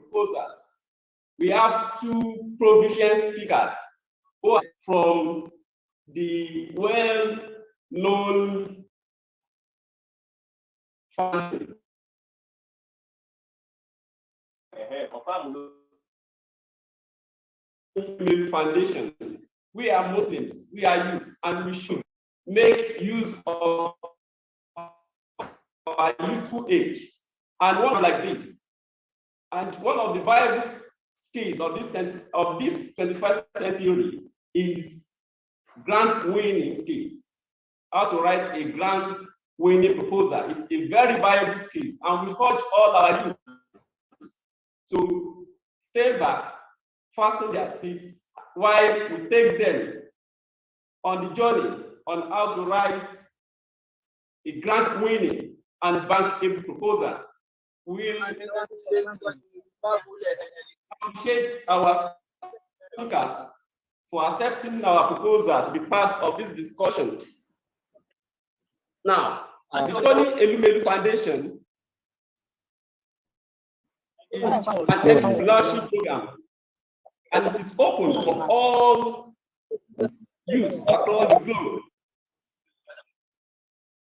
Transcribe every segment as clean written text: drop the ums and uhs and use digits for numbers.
proposals. We have two provision speakers who are from the well-known foundation. Foundation. We are Muslims, we are youth, and we should make use of our youthful age. And one like this. And one of the viable skills of this 21st century is grant winning skills. How to write a grant winning proposal is a very viable skill, and we urge all our youth to stay back, fasten their seats while we take them on the journey on how to write a grant winning and bankable proposal. We'll appreciate our speakers for accepting our proposal to be part of this discussion. Now, the Sony Eluvial Foundation is an entrepreneurship program, and it is open for all youths across the globe.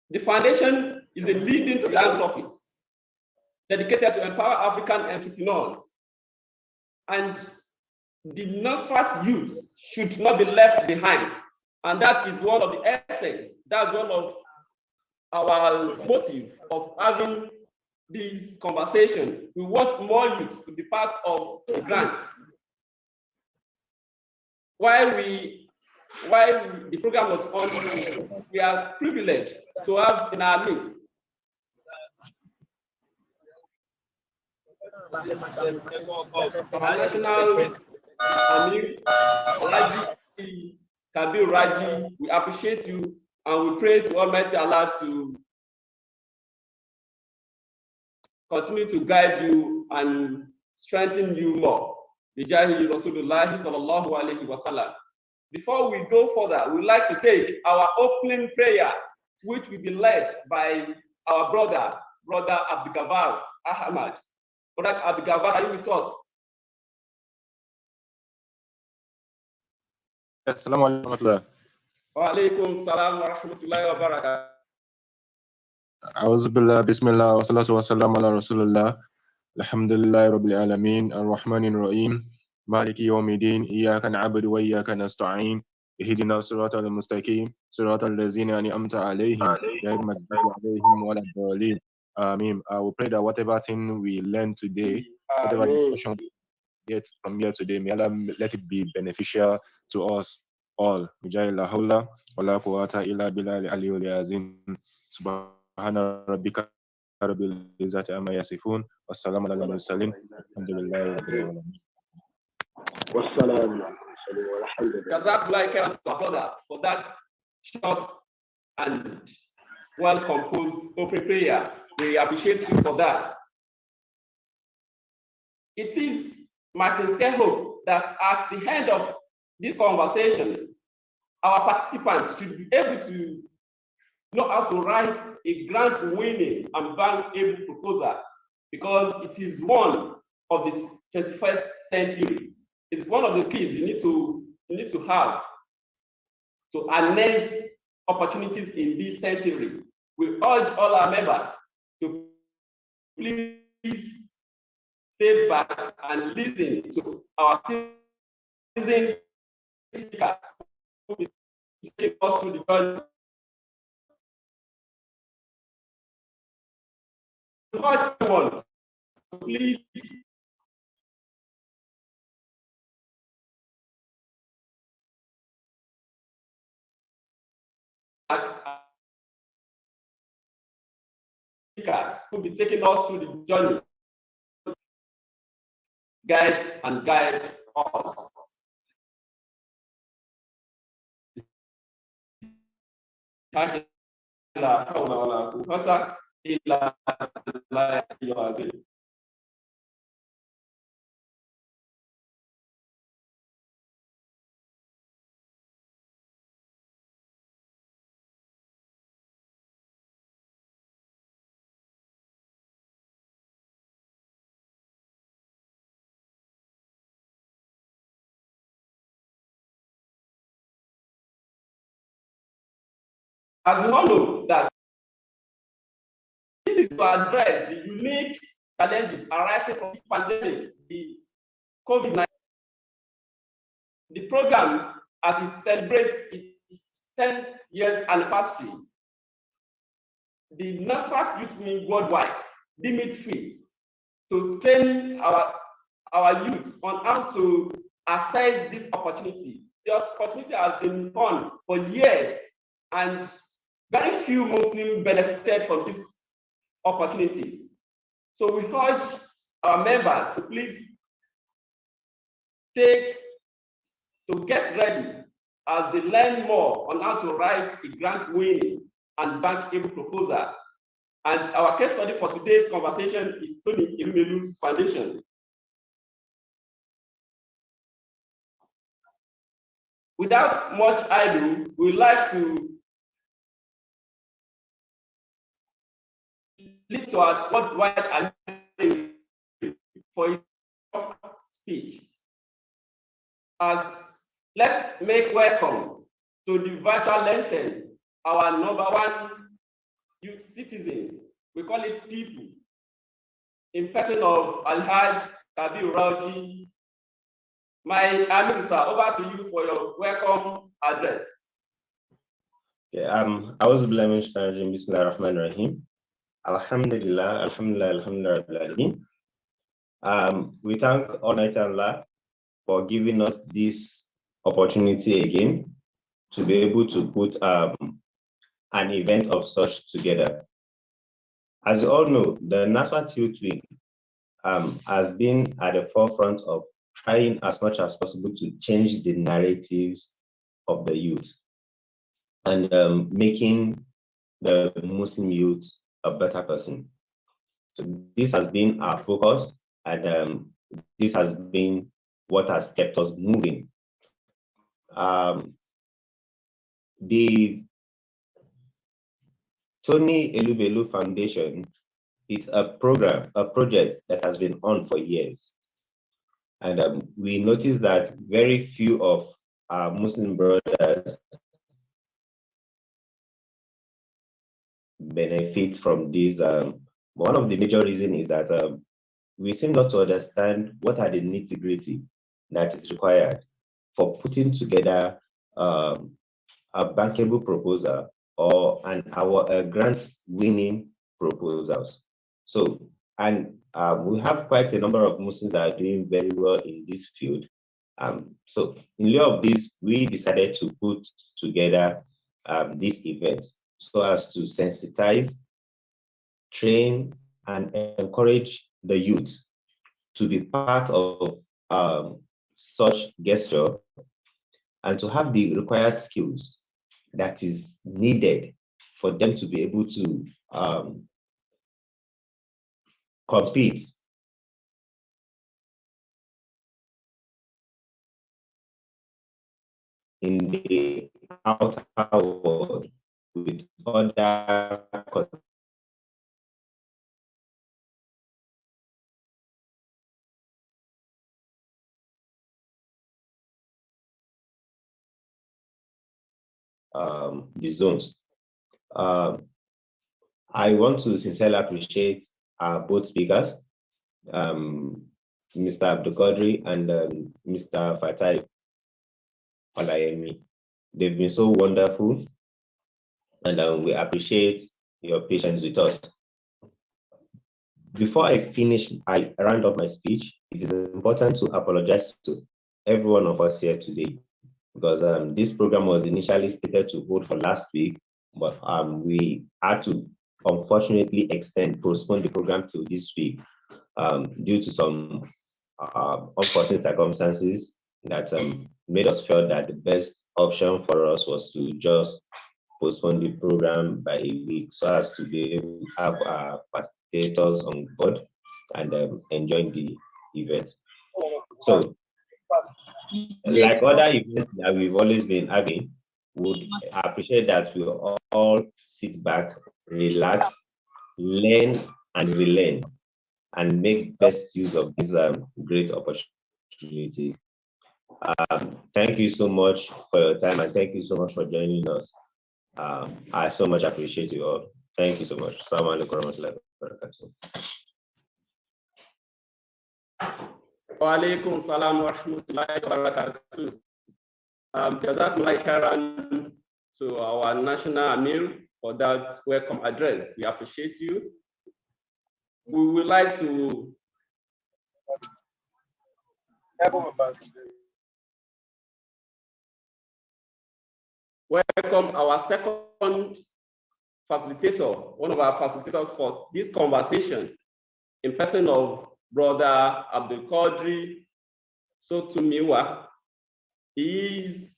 The foundation is a leading philanthropist dedicated to empower African entrepreneurs, and the Nasfat youth should not be left behind. And that is one of the essence, that's one of our motive of having this conversation. We want more youth to be part of the grant. While the program was on, we are privileged to have in our midst our national Amir Raji Kabir Raji. We appreciate you, and we pray to Almighty Allah to continue to guide you and strengthen you more. Before we go further, we'd like to take our opening prayer, which will be led by our brother Abdul Ahmad. Brother Abdul, are you with us? Assalamu alaikum. Wa alaikum salam wa rahmatullahi wa barakatuh. A'udhu billah, bismillah, wa salatu wa salam ala rasulullah. Alhamdulillahi rabbil alameen, ar-Rahmanir Rahim, Maliki yawmiddin, iyyaka na'budu wa iyyaka nasta'in, ihdina siratal mustaqim, siratal ladzina an'amta alayhim, ghayril maghdubi alayhim waladdallin. Amen. I will pray that whatever thing we learn today, whatever discussion we get from here today, may Allah let it be beneficial to us all. La hawla wa la quwwata illa billahi al-aliyyil azim. Subhana rabbika rabbil izzati amma yasifun. Wassalamu ala al-mursalin. Alhamdulillahi rabbil alamin. Wassalamu alaikum for that short and well-composed opening prayer. We appreciate you for that. It is my sincere hope that at the end of this conversation, our participants should be able to know how to write a grant-winning and bankable proposal, because it is one of the 21st century. It's one of the skills you need to have to harness opportunities in this century. We urge all our members to please stay back and listen to our seasoned speakers who will take us through the journey. Urge everyone to please speakers who will be taking us through the journey, guide us. La hawla wa la quwwata illa billahi. As we all know that this is to address the unique challenges arising from this pandemic, the COVID-19. The program, as it celebrates its 10th years anniversary, the Nasfat Youth Wing Worldwide deem it fit to train our youth on how to assess this opportunity. The opportunity has been on for years, and very few Muslims benefited from these opportunities. So we urge our members to please get ready as they learn more on how to write a grant-winning and bankable proposal. And our case study for today's conversation is Sony Eluvial's foundation. Without much ado, we'd like to listen to our worldwide for his speech. Let's make welcome to the virtual lantern, our #1 youth citizen. We call it people, in person of Alhaj Kabir Raji. My Amir sir, over to you for your welcome address. I was Bismillahirrahmanirrahim. Alhamdulillah, Alhamdulillah. We thank Almighty Allah for giving us this opportunity again to be able to put an event of such together. As you all know, the Nasfat Youth Wing has been at the forefront of trying as much as possible to change the narratives of the youth and making the Muslim youth a better person. So this has been our focus, and this has been what has kept us moving. The Sony Eluvial Foundation is a project that has been on for years. And we noticed that very few of our Muslim brothers benefit from this. One of the major reasons is that we seem not to understand what are the nitty-gritty that is required for putting together a bankable proposal or our grant-winning proposals. So, and we have quite a number of Muslims that are doing very well in this field. So in lieu of this, we decided to put together this event so as to sensitize, train, and encourage the youth to be part of such gesture and to have the required skills that is needed for them to be able to compete in the outer world with other the zones. I want to sincerely appreciate both speakers, Mr. Abdul Qadri and Mr. Fatai Olayemi. They've been so wonderful, and we appreciate your patience with us. Before I round up my speech, it is important to apologize to every one of us here today, because this program was initially stated to hold for last week, but we had to unfortunately postpone the program to this week due to some unforeseen circumstances that made us feel that the best option for us was to just postpone the program by a week so as to be able to have our facilitators on board and enjoy the event. So, like other events that we've always been having, would appreciate that we all sit back, relax, learn and relearn, and make best use of this great opportunity. Thank you so much for your time, and thank you so much for joining us. I so much appreciate you all. Thank you so much. Assalamu alaikum warahmatullahi wabarakatuh. Wa alaikum salam wa rahmatullahi wa barakatuh. Jazakumullah khairan to our National Amir for that welcome address. We appreciate you. We would like to welcome our second facilitator, one of our facilitators for this conversation, in person of Brother Abdul Qadri Sotumiwa. He is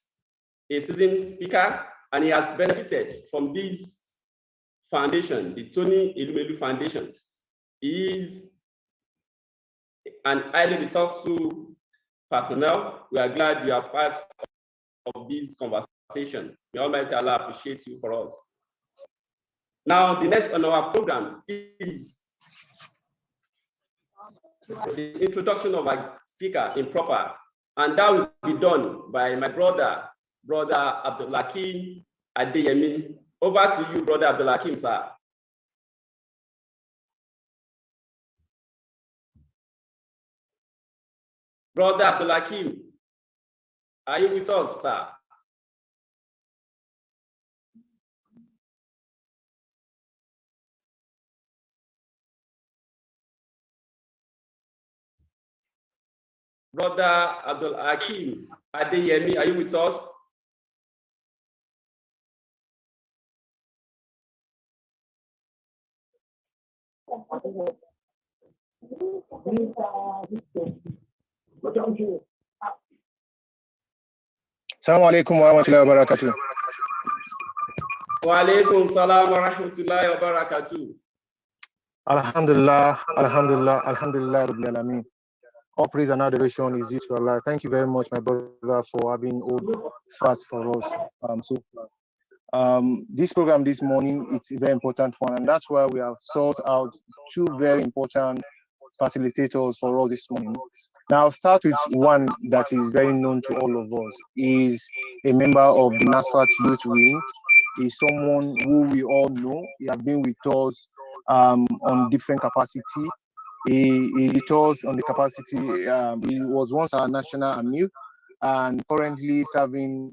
a seasoned speaker and he has benefited from this foundation, the Tony Eluvial Foundation. He is an highly resourceful personnel. We are glad you are part of this conversation. May Almighty Allah appreciate you for us. Now, the next on our program is the introduction of our speaker in proper, and that will be done by my brother Abdul Hakim Adeyemi. Over to you, Brother Abdul Hakim, sir. Brother Abdul Hakim, are you with us, sir? Brother Abdul Hakim Adeyemi, are you with us? Assalamu alaikum wa rahmatullahi wa barakatuh. Wa alaikum salam wa rahmatullahi wa barakatuh. Alhamdulillah, alhamdulillah, alhamdulillah, rabbil alameen. All praise and adoration is due to Allah. Thank you very much, my brother, for having all fast for us. This program this morning, it's a very important one, and that's why we have sought out two very important facilitators for all this morning. Now, I'll start with one that is very known to all of us. He is a member of the Nasfat Youth Wing. He's someone who we all know. He has been with us on different capacity. He with us on the capacity. He was once our national Amir and currently serving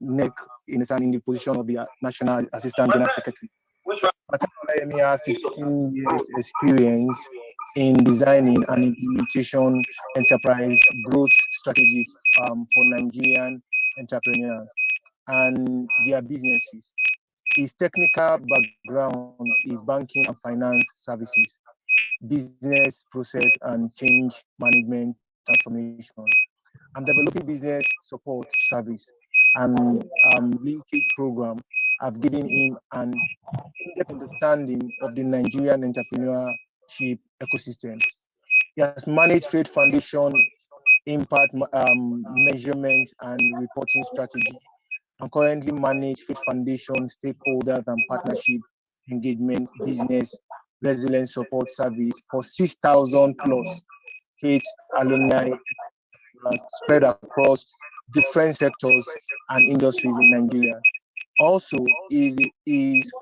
NEC in the position of the National Assistant General Secretary. He has 16 years experience in designing and implementation enterprise growth strategies for Nigerian entrepreneurs and their businesses. His technical background is banking and finance services, business process and change management transformation, and developing business support service and linkage program have given him an in-depth understanding of the Nigerian entrepreneurship ecosystem. He has managed Faith Foundation impact measurement and reporting strategy, and currently manage Faith Foundation stakeholders and partnership engagement business resilience support service for 6,000 plus Faith alumni spread across different sectors and industries in Nigeria. Also, is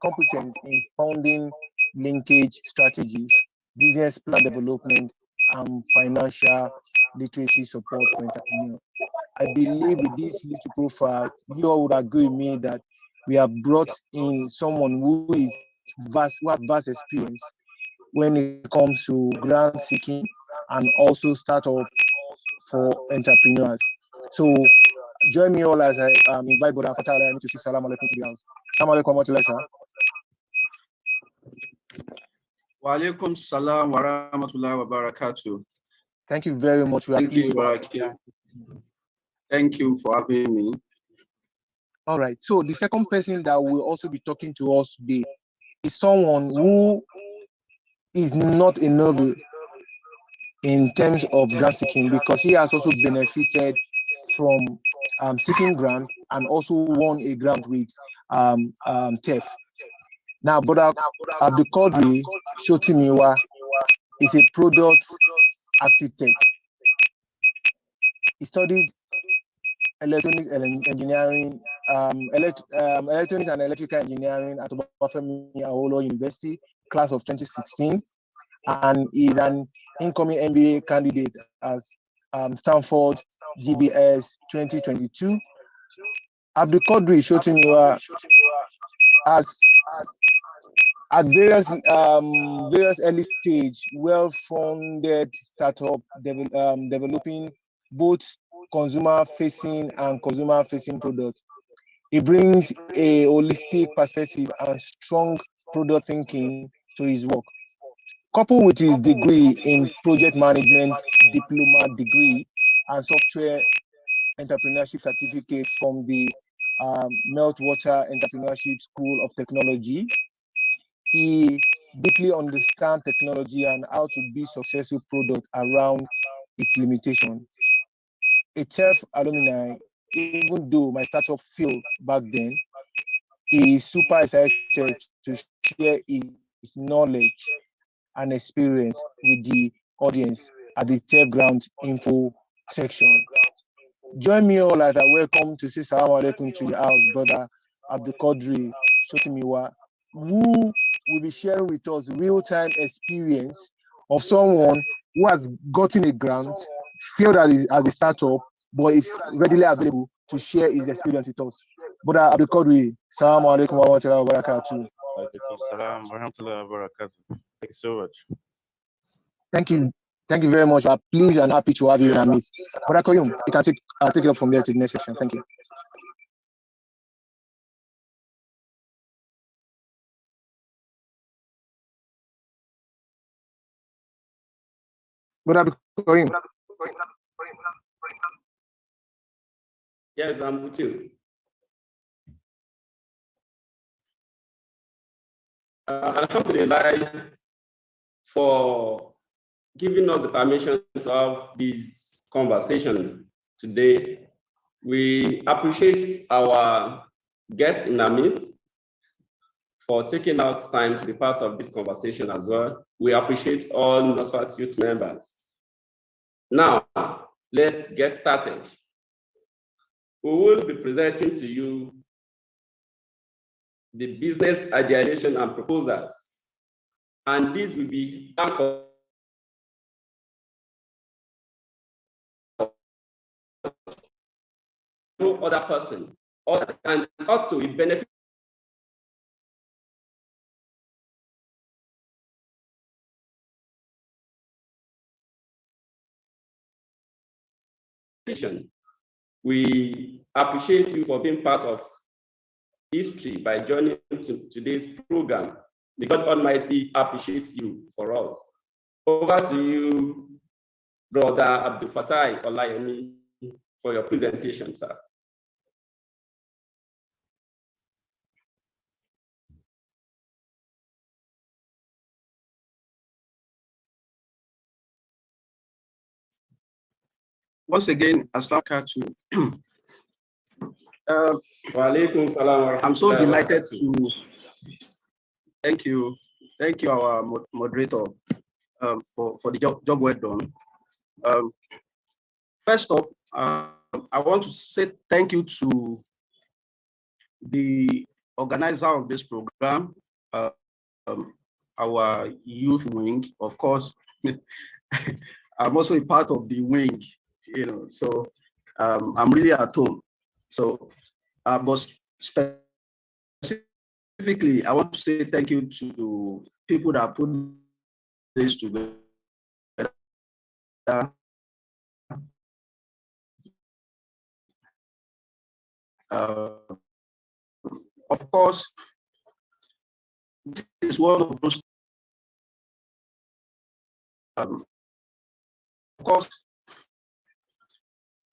competence in founding linkage strategies, business plan development, and financial literacy support for entrepreneurs. I believe with this little profile, you all would agree with me that we have brought in someone who is who has vast experience when it comes to grant seeking and also startup for entrepreneurs. So join me all as I invite Brother Fatah to say salam alaikum to the house. Salam alaikum wa rahmatullahi. Wa alaikum salam wa rahmatullahi wa barakatuh. Thank you very much. Thank you for having me. All right. So the second person that will also be talking to us today is someone who is not a noble in terms of grant seeking, because he has also benefited from seeking grant and also won a grant with TEF. Now, Brother Abdul Qadri Shotimiwa is a product architect. He studied electronic engineering Electronics and Electrical Engineering at Obafemi Awolowo University, class of 2016, and is an incoming MBA candidate as Stanford GBS 2022. Abdul Qadri Shotimiwa as at various early stage, well-funded startup developing both consumer-facing and consumer-facing products. He brings a holistic perspective and strong product thinking to his work. Coupled with his degree in project management, diploma degree, and software entrepreneurship certificate from the Meltwater Entrepreneurship School of Technology, he deeply understands technology and how to build successful product around its limitation. A TEF alumni, even though my startup failed back then, he is super excited to share his knowledge and experience with the audience at the TEF Ground info section. Join me all as I welcome to say salam alaikum to your house, brother Abdul Qadri Shotimiwa, who will be sharing with us real-time experience of someone who has gotten a grant, failed as a startup, but is readily available to share his experience with us. Brother Abdul Qadri, salam alaikum wa rahmatullahi wa barakatuh. Salam wa rahmatullahi wa barakatuh. Thank you so much. Thank you. Thank you very much. We are pleased and happy to have you in our midst. Brother Koyum, you can take it up from there to the next section. Thank you. Brother Koyum. Yes, I'm with you. Alhamdulillah for giving us the permission to have this conversation today. We appreciate our guest in our midst for taking out time to be part of this conversation as well. We appreciate all Nasfat youth members. Now, let's get started. We will be presenting to you the business ideation and proposals, and this will be anchored no other person, and also it benefits We appreciate you for being part of history by joining today's program. May God Almighty appreciate you for us. Over to you, Brother Abdul Fatai Olayemi, for your presentation, sir. Once again, Assalamu alaikum. I'm so delighted to thank you, our moderator, for the job well done. First off, I want to say thank you to the organizer of this program, our youth wing. Of course, I'm also a part of the wing, so I'm really at home. So, but specifically, I want to say thank you to people that put this together. Of course, this is one of those. Of course,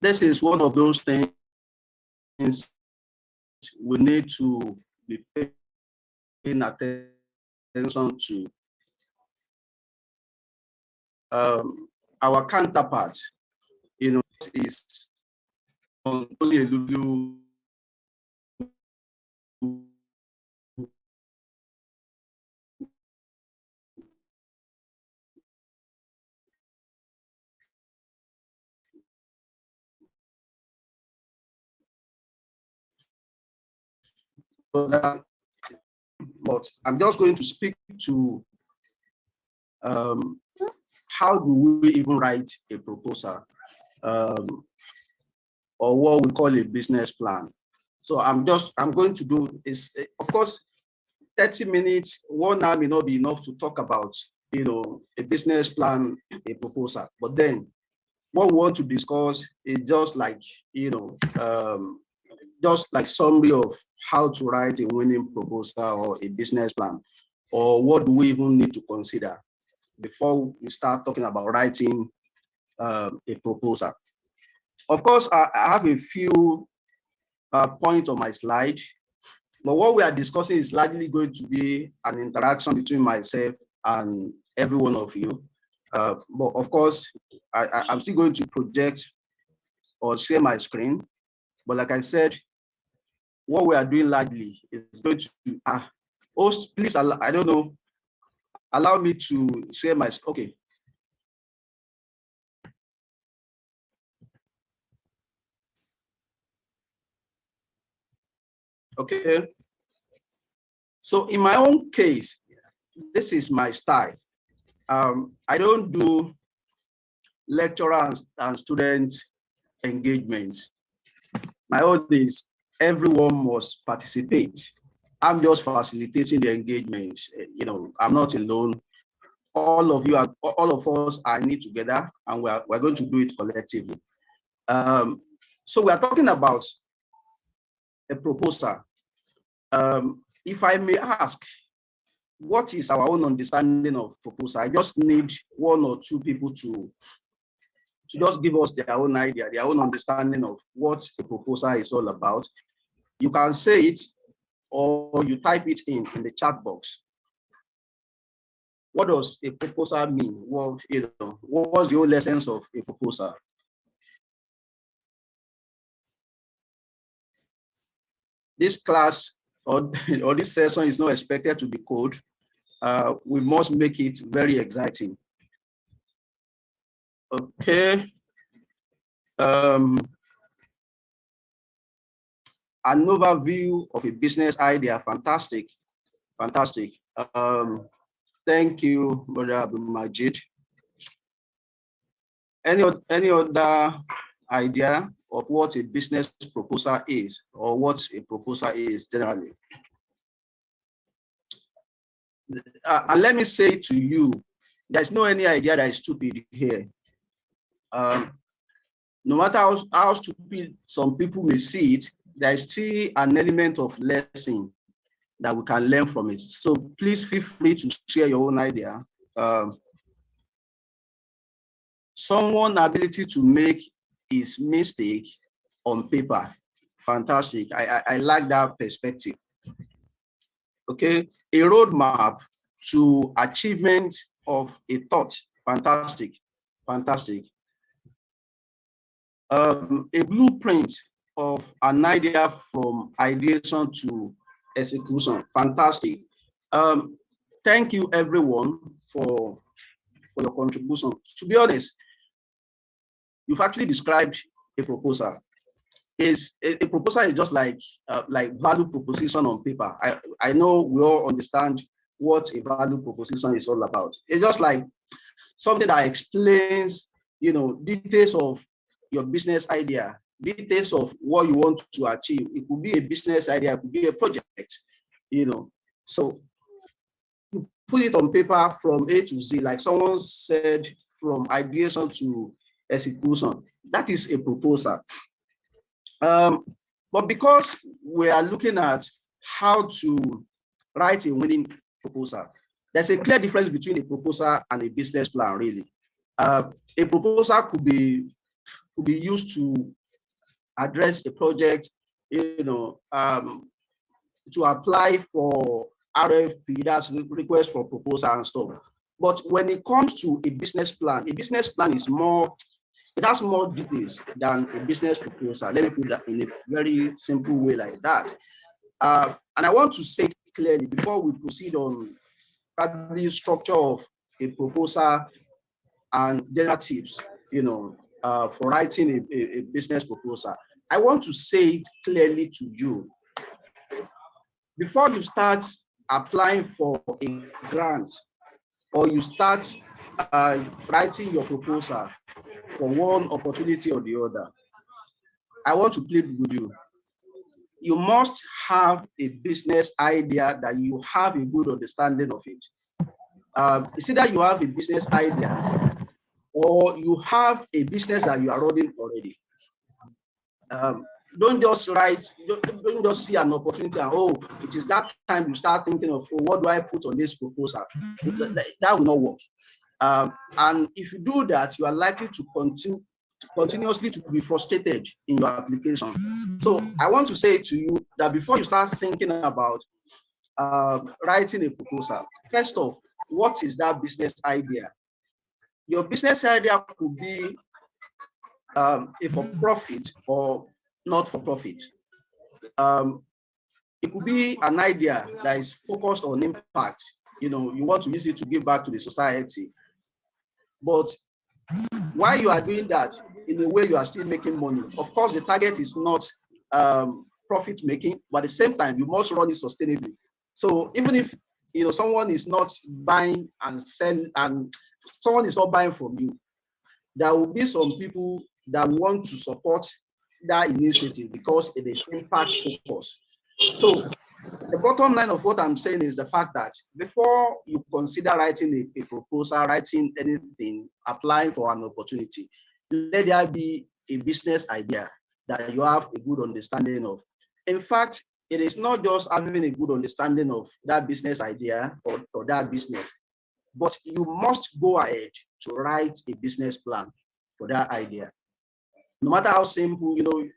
this is one of those things we need to be paying attention to. Our counterpart, is only Eluvial. but I'm just going to speak to how do we even write a proposal, or what we call a business plan. So I'm going to do is, of course, 30 minutes, 1 hour may not be enough to talk about, a business plan, a proposal. But then what we want to discuss is just like, just like summary of how to write a winning proposal or a business plan, or what do we even need to consider before we start talking about writing a proposal. Of course, I have a few points on my slide, but what we are discussing is largely going to be an interaction between myself and every one of you. But of course, I'm still going to project or share my screen. But like I said, what we are doing largely is going to host, please, I don't know, allow me to share my, okay. Okay. So in my own case, this is my style. I don't do lecturer and student engagements. My own is everyone must participate. I'm just facilitating the engagements. I'm not alone. All of you are, all of us are in it together, and we're going to do it collectively. So we are talking about a proposal. If I may ask, what is our own understanding of proposal? I just need 1 or 2 people to just give us their own idea, their own understanding of what a proposal is all about. You can say it, or you type it in the chat box. What does a proposal mean? What was the whole essence of a proposal? This class or this session is not expected to be code. We must make it very exciting. Okay. An overview of a business idea. Fantastic. Fantastic. Thank you, Brother Abdul Majid. Any other idea of what a business proposal is, or what a proposal is generally? And let me say to you, there's no any idea that is stupid here. No matter how stupid some people may see it, there is still an element of lesson that we can learn from it. So please feel free to share your own idea. Someone's ability to make his mistake on paper. Fantastic. I like that perspective. Okay, a roadmap to achievement of a thought. Fantastic. Fantastic. A blueprint of an idea from ideation to execution. Fantastic. Thank you everyone for your contribution. To be honest, you've actually described a proposal. A proposal is just like value proposition on paper. I know we all understand what a value proposition is all about. It's just like something that explains, details of your business idea, details of what you want to achieve. It could be a business idea, it could be a project, So you put it on paper from A to Z, like someone said, from ideation to execution. That is a proposal. But because we are looking at how to write a winning proposal, there's a clear difference between a proposal and a business plan, really. A proposal could be used to address a project, to apply for RFP, that's request for proposal and stuff. But when it comes to a business plan is more, it has more details than a business proposal. Let me put that in a very simple way like that. And I want to say it clearly before we proceed on the structure of a proposal and general tips, for writing a business proposal. I want to say it clearly to you. before you start applying for a grant or you start writing your proposal for one opportunity or the other, I want to plead with you. You must have a business idea that you have a good understanding of it. It's either you have a business idea or you have a business that you are running already. Don't just write, don't just see an opportunity and, oh, it is that time you start thinking of, oh, what do I put on this proposal? That will not work. And if you do that, you are likely to continuously to be frustrated in your application. So I want to say to you that before you start thinking about writing a proposal, first off, what is that business idea? Your business idea could be a for-profit or not for profit. It could be an idea that is focused on impact. You know, you want to use it to give back to the society. But while you are doing that, in a way you are still making money. Of course, the target is not profit making, but at the same time, you must run it sustainably. So even if someone is not buying and selling, and someone is not buying from you, there will be some people that want to support that initiative because it is impact focused. So the bottom line of what I'm saying is the fact that before you consider writing a proposal, writing anything, applying for an opportunity, let there be a business idea that you have a good understanding of. In fact, it is not just having a good understanding of that business idea or that business, but you must go ahead to write a business plan for that idea. No matter how simple, the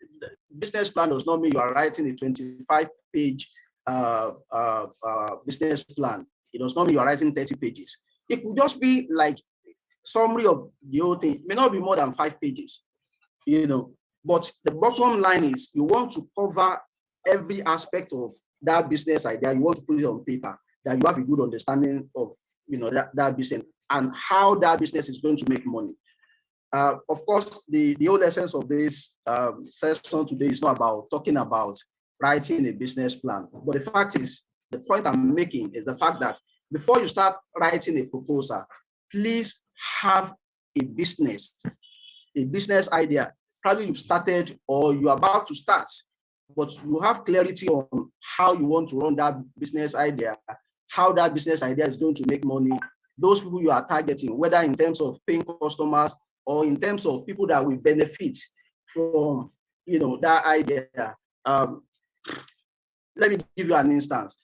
business plan does not mean you are writing a 25-page business plan. It does not mean you are writing 30 pages. It could just be like summary of the whole thing. It may not be more than 5 pages, But the bottom line is you want to cover every aspect of that business idea. You want to put it on paper, that you have a good understanding of, that business and how that business is going to make money. Of course, the whole essence of this session today is not about talking about writing a business plan. But the fact is, the point I'm making is the fact that before you start writing a proposal, please have a business idea. Probably you've started or you're about to start, but you have clarity on how you want to run that business idea, how that business idea is going to make money, those people you are targeting, whether in terms of paying customers or in terms of people that will benefit from that idea. Let me give you an instance.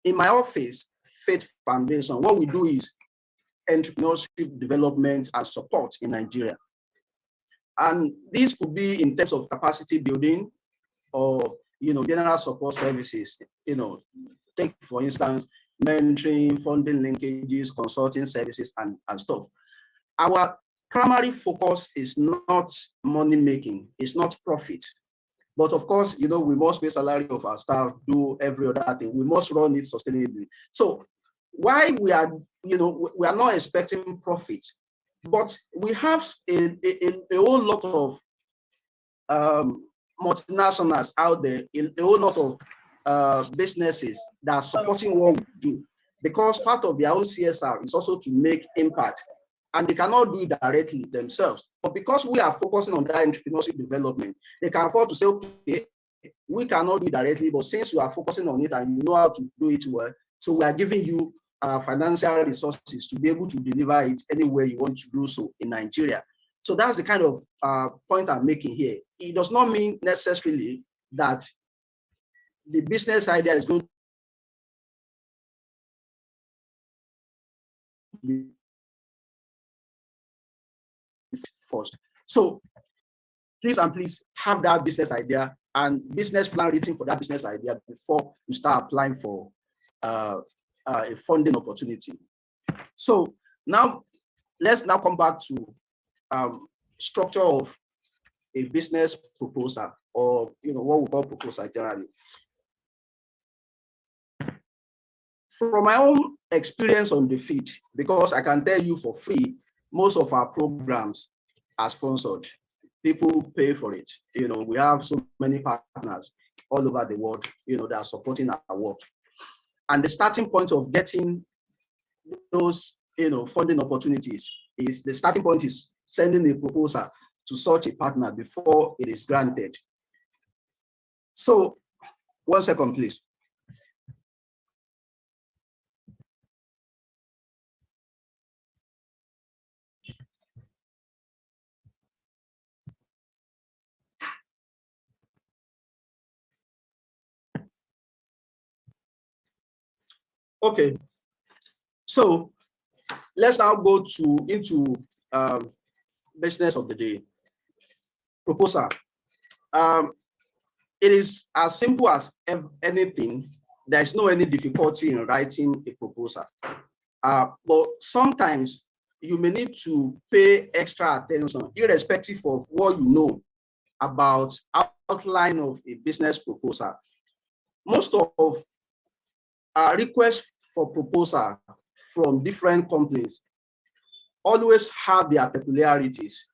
In my office, Faith Foundation, what we do is entrepreneurship development and support in Nigeria. And this could be in terms of capacity building or general support services. Take for instance, mentoring, funding linkages, consulting services, and stuff. Our primary focus is not money making, it's not profit. But of course, we must pay salary of our staff, do every other thing. We must run it sustainably. So why we are not expecting profit, but we have a whole lot of multinationals out there, a whole lot of businesses that are supporting what we do, because part of their own CSR is also to make impact, and they cannot do it directly themselves. But because we are focusing on that entrepreneurship development, they can afford to say, okay, we cannot do it directly, but since you are focusing on it and you know how to do it well, so we are giving you financial resources to be able to deliver it anywhere you want to do so in Nigeria. So that's the kind of point I'm making here. It does not mean necessarily that the business idea is going to be first. So please have that business idea and business plan written for that business idea before you start applying for a funding opportunity. So now let's come back to structure of a business proposal, or what we call proposal generally. From my own experience on the field, because I can tell you for free, most of our programs are sponsored. People pay for it. We have so many partners. all over the world, that are supporting our work. And the starting point of getting those, funding opportunities is the starting point is sending a proposal to such a partner before it is granted. So, 1 second, please. Okay, so let's now go into business of the day. Proposal. It is as simple as anything. There is no any difficulty in writing a proposal, but sometimes you may need to pay extra attention, irrespective of what you know about outline of a business proposal. Most of requests for proposal from different companies always have their peculiarities.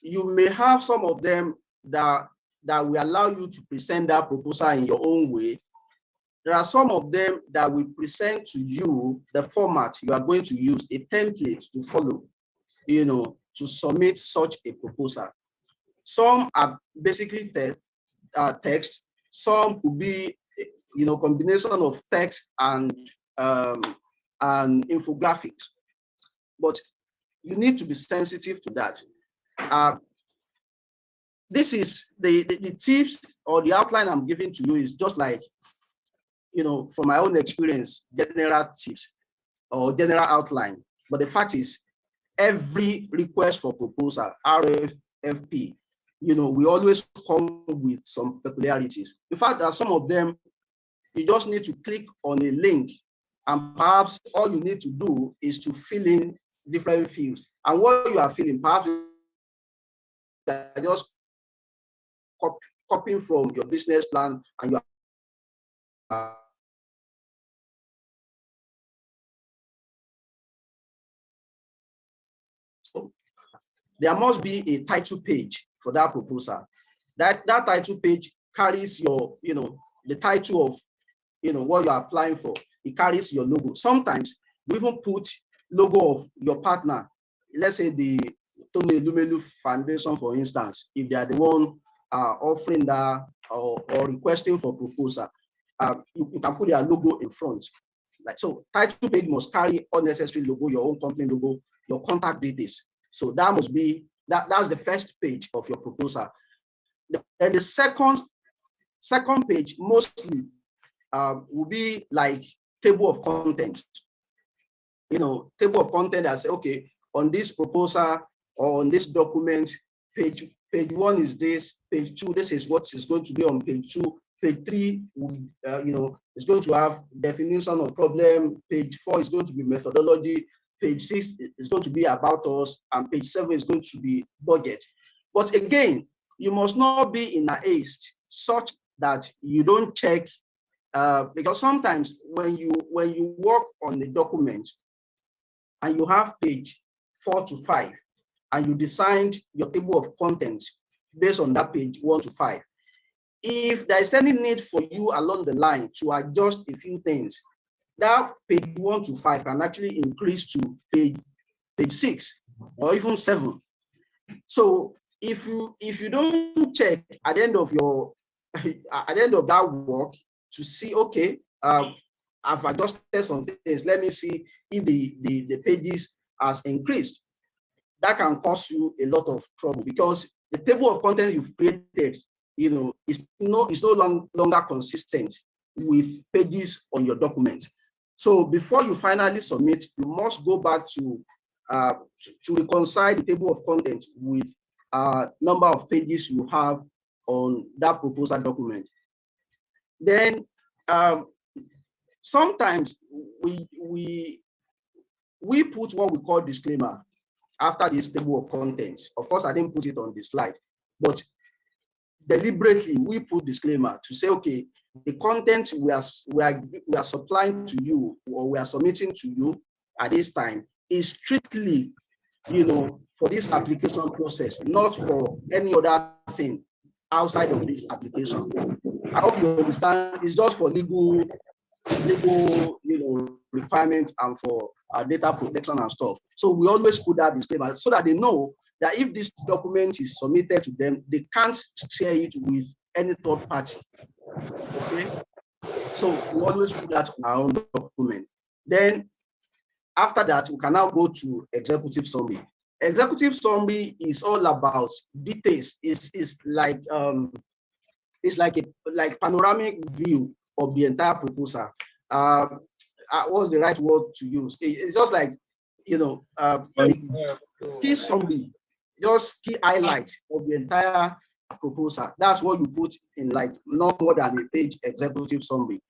You may have some of them that will allow you to present that proposal in your own way. There are some of them that will present to you the format you are going to use, a template to follow, to submit such a proposal. Some are basically text. Some could be, combination of text and infographics. But you need to be sensitive to that. This is the tips or the outline I'm giving to you is just like, from my own experience, general tips or general outline. But the fact is, every request for proposal, RFP, we always come with some peculiarities. In fact, there are some of them, you just need to click on a link, and perhaps all you need to do is to fill in different fields. And what you are filling, perhaps just copying from your business plan, and you are so there must be a title page for that proposal. That title page carries your, the title of, what you are applying for. It carries your logo. Sometimes we even put logo of your partner. Let's say the Eluvial Foundation, for instance, if they are the one offering that or requesting for proposal, you can put their logo in front. Like so, title page must carry unnecessary logo, your own company logo, your contact details. So that must be that's the first page of your proposal. Then the second page mostly will be like table of contents. Table of content that say, okay, on this proposal or on this document, page 1 is this, page 2, this is what is going to be on page 2, page 3, is going to have definition of problem, page 4 is going to be methodology, page 6 is going to be about us, and page 7 is going to be budget. But again, you must not be in a haste such that you don't check, because sometimes when you work on the document and you have page 4 to 5, and you designed your table of contents based on that page 1 to 5, if there is any need for you along the line to adjust a few things, that page 1 to 5 can actually increase to page 6 or even 7. So if you don't check at the end of that work to see, okay, I've adjusted some things, let me see if the pages has increased, that can cause you a lot of trouble, because the table of content you've created, is no longer consistent with pages on your document. So before you finally submit, you must go back to reconcile the table of content with number of pages you have on that proposal document. Then sometimes we put what we call disclaimer after this table of contents. Of course, I didn't put it on the slide, but deliberately we put disclaimer to say, okay, the content we are supplying to you or we are submitting to you at this time is strictly, for this application process, not for any other thing outside of this application. I hope you understand. It's just for legal, requirement and for data protection and stuff. So we always put that disclaimer so that they know that if this document is submitted to them, they can't share it with any third party. Okay. So we always put that on our own document. Then after that, we can now go to executive summary. Executive summary is all about details. It's like like panoramic view of the entire proposal. What's the right word to use? It's just like key summary, just key highlights of the entire proposal. That's what you put in like not more than a page executive summary.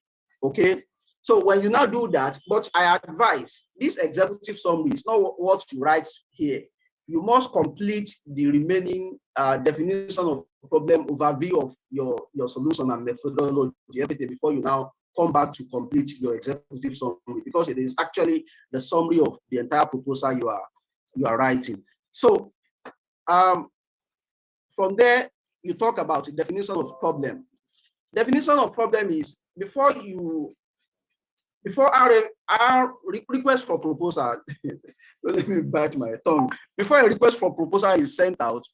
Okay. So when you now do that, but I advise this executive summary is not what you write here. You must complete the remaining definition of problem, overview of your solution and methodology, everything before you now come back to complete your executive summary, because it is actually the summary of the entire proposal you are writing. So from there, you talk about the definition of problem. Definition of problem is before our request for proposal, let me bite my tongue. Before a request for proposal is sent out,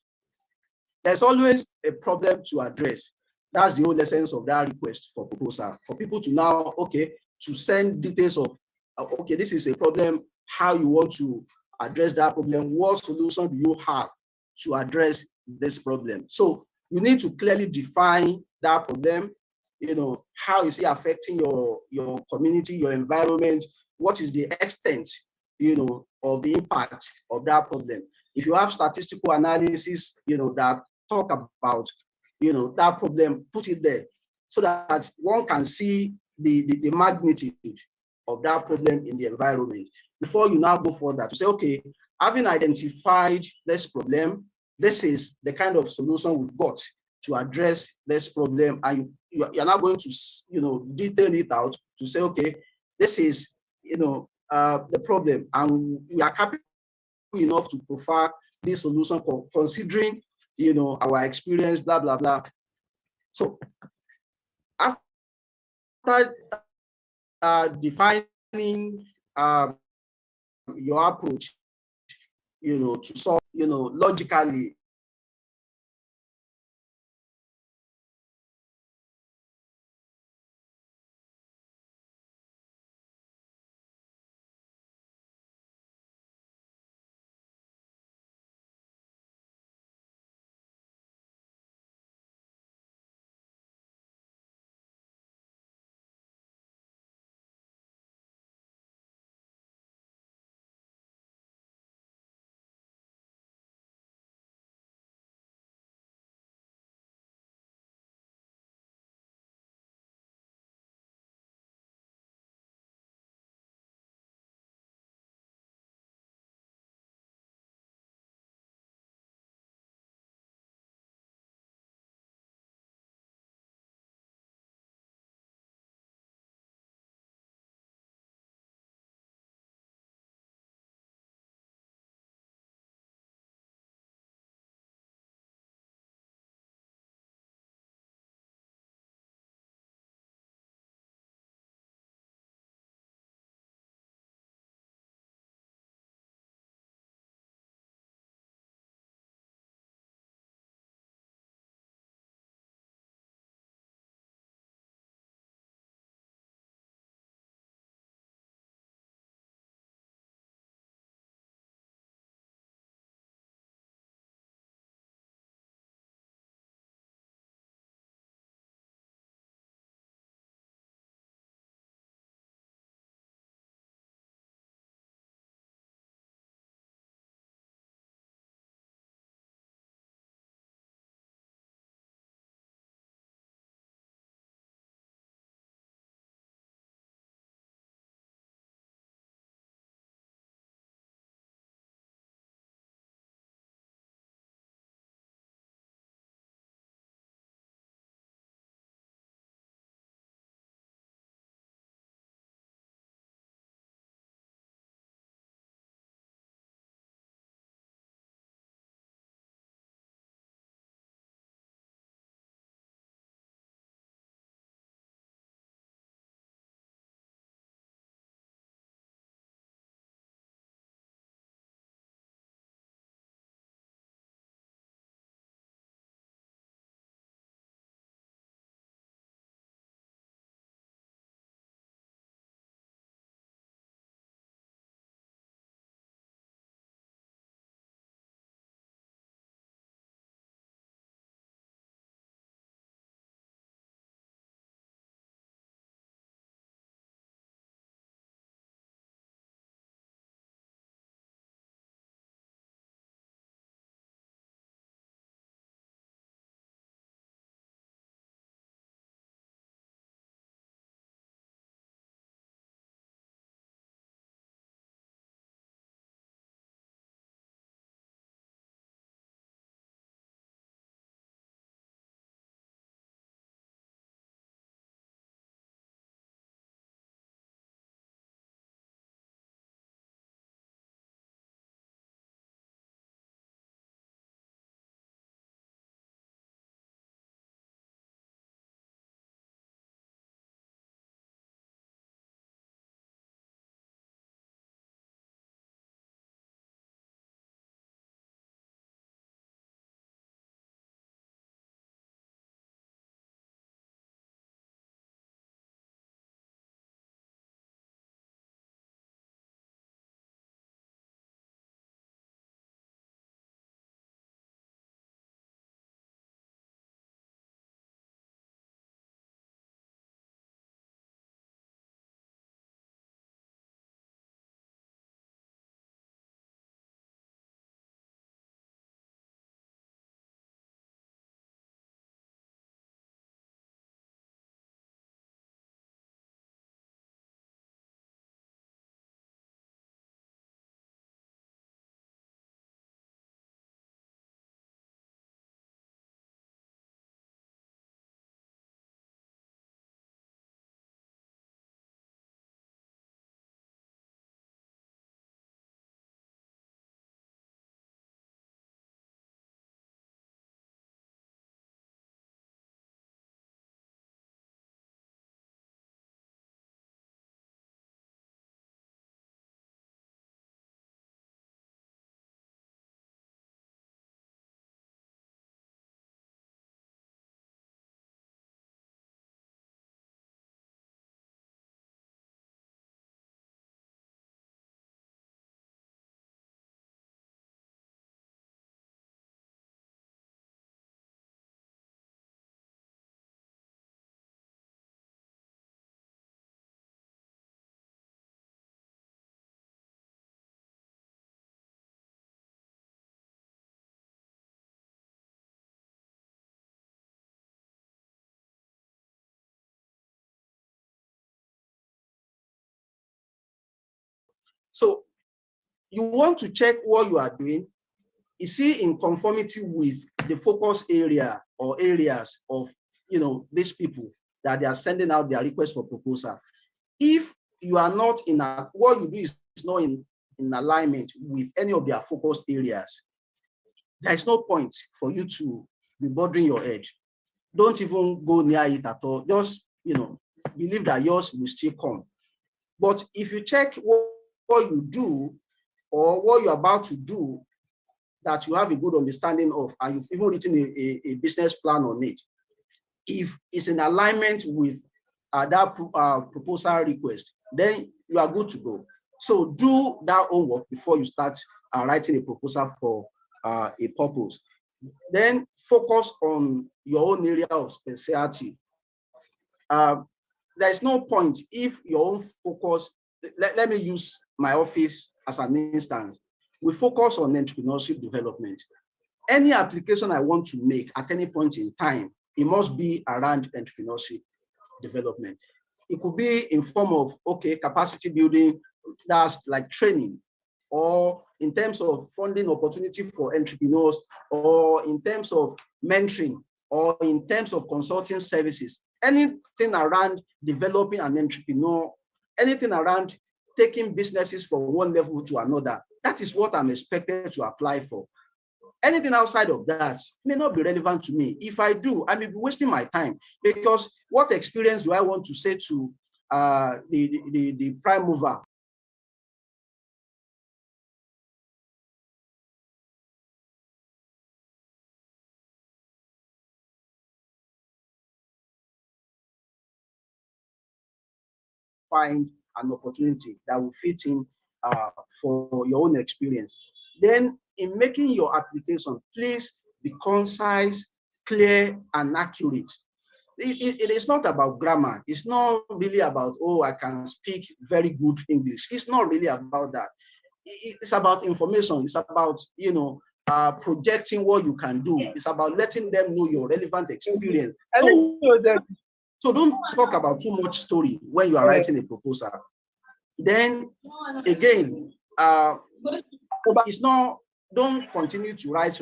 there's always a problem to address. That's the whole essence of that request for proposal. For people to now, okay, to send details of, okay, this is a problem, how you want to address that problem, what solution do you have to address this problem. So you need to clearly define that problem. How is it affecting your community, your environment? What is the extent, of the impact of that problem? If you have statistical analysis, that talk about, that problem, put it there so that one can see the magnitude of that problem in the environment before you now go further to say, okay, having identified this problem, this is the kind of solution we've got to address this problem, and you're now going to, detail it out to say, okay, this is, the problem, and we are capable enough to provide this solution considering, our experience, blah, blah, blah. So after defining your approach, to solve, logically, So you want to check what you are doing. Is it in conformity with the focus area or areas of these people that they are sending out their request for proposal? If you are not in what you do is not in alignment with any of their focus areas, there is no point for you to be bothering your head. Don't even go near it at all. Just believe that yours will still come. But if you check what you do or what you're about to do that you have a good understanding of, and you've even written a business plan on it, if it's in alignment with that proposal request, then you are good to go. So do that homework before you start writing a proposal for a purpose. Then focus on your own area of specialty. There's no point if your own focus, let me use my office as an instance. We focus on entrepreneurship development. Any application I want to make at any point in time, it must be around entrepreneurship development. It could be in form of, capacity building, that's like training, or in terms of funding opportunity for entrepreneurs, or in terms of mentoring, or in terms of consulting services. Anything around developing an entrepreneur, anything around taking businesses from one level to another, that is what I'm expected to apply for. Anything outside of that may not be relevant to me. If I do, I may be wasting my time, because what experience do I want to say to the prime mover? Find an opportunity that will fit in for your own experience. Then in making your application, please be concise, clear, and accurate. It is not about grammar. It's not really about, I can speak very good English. It's not really about that. It's about information. It's about, projecting what you can do. It's about letting them know your relevant experience. So don't talk about too much story when you are writing a proposal. Then again, it's not, don't continue to write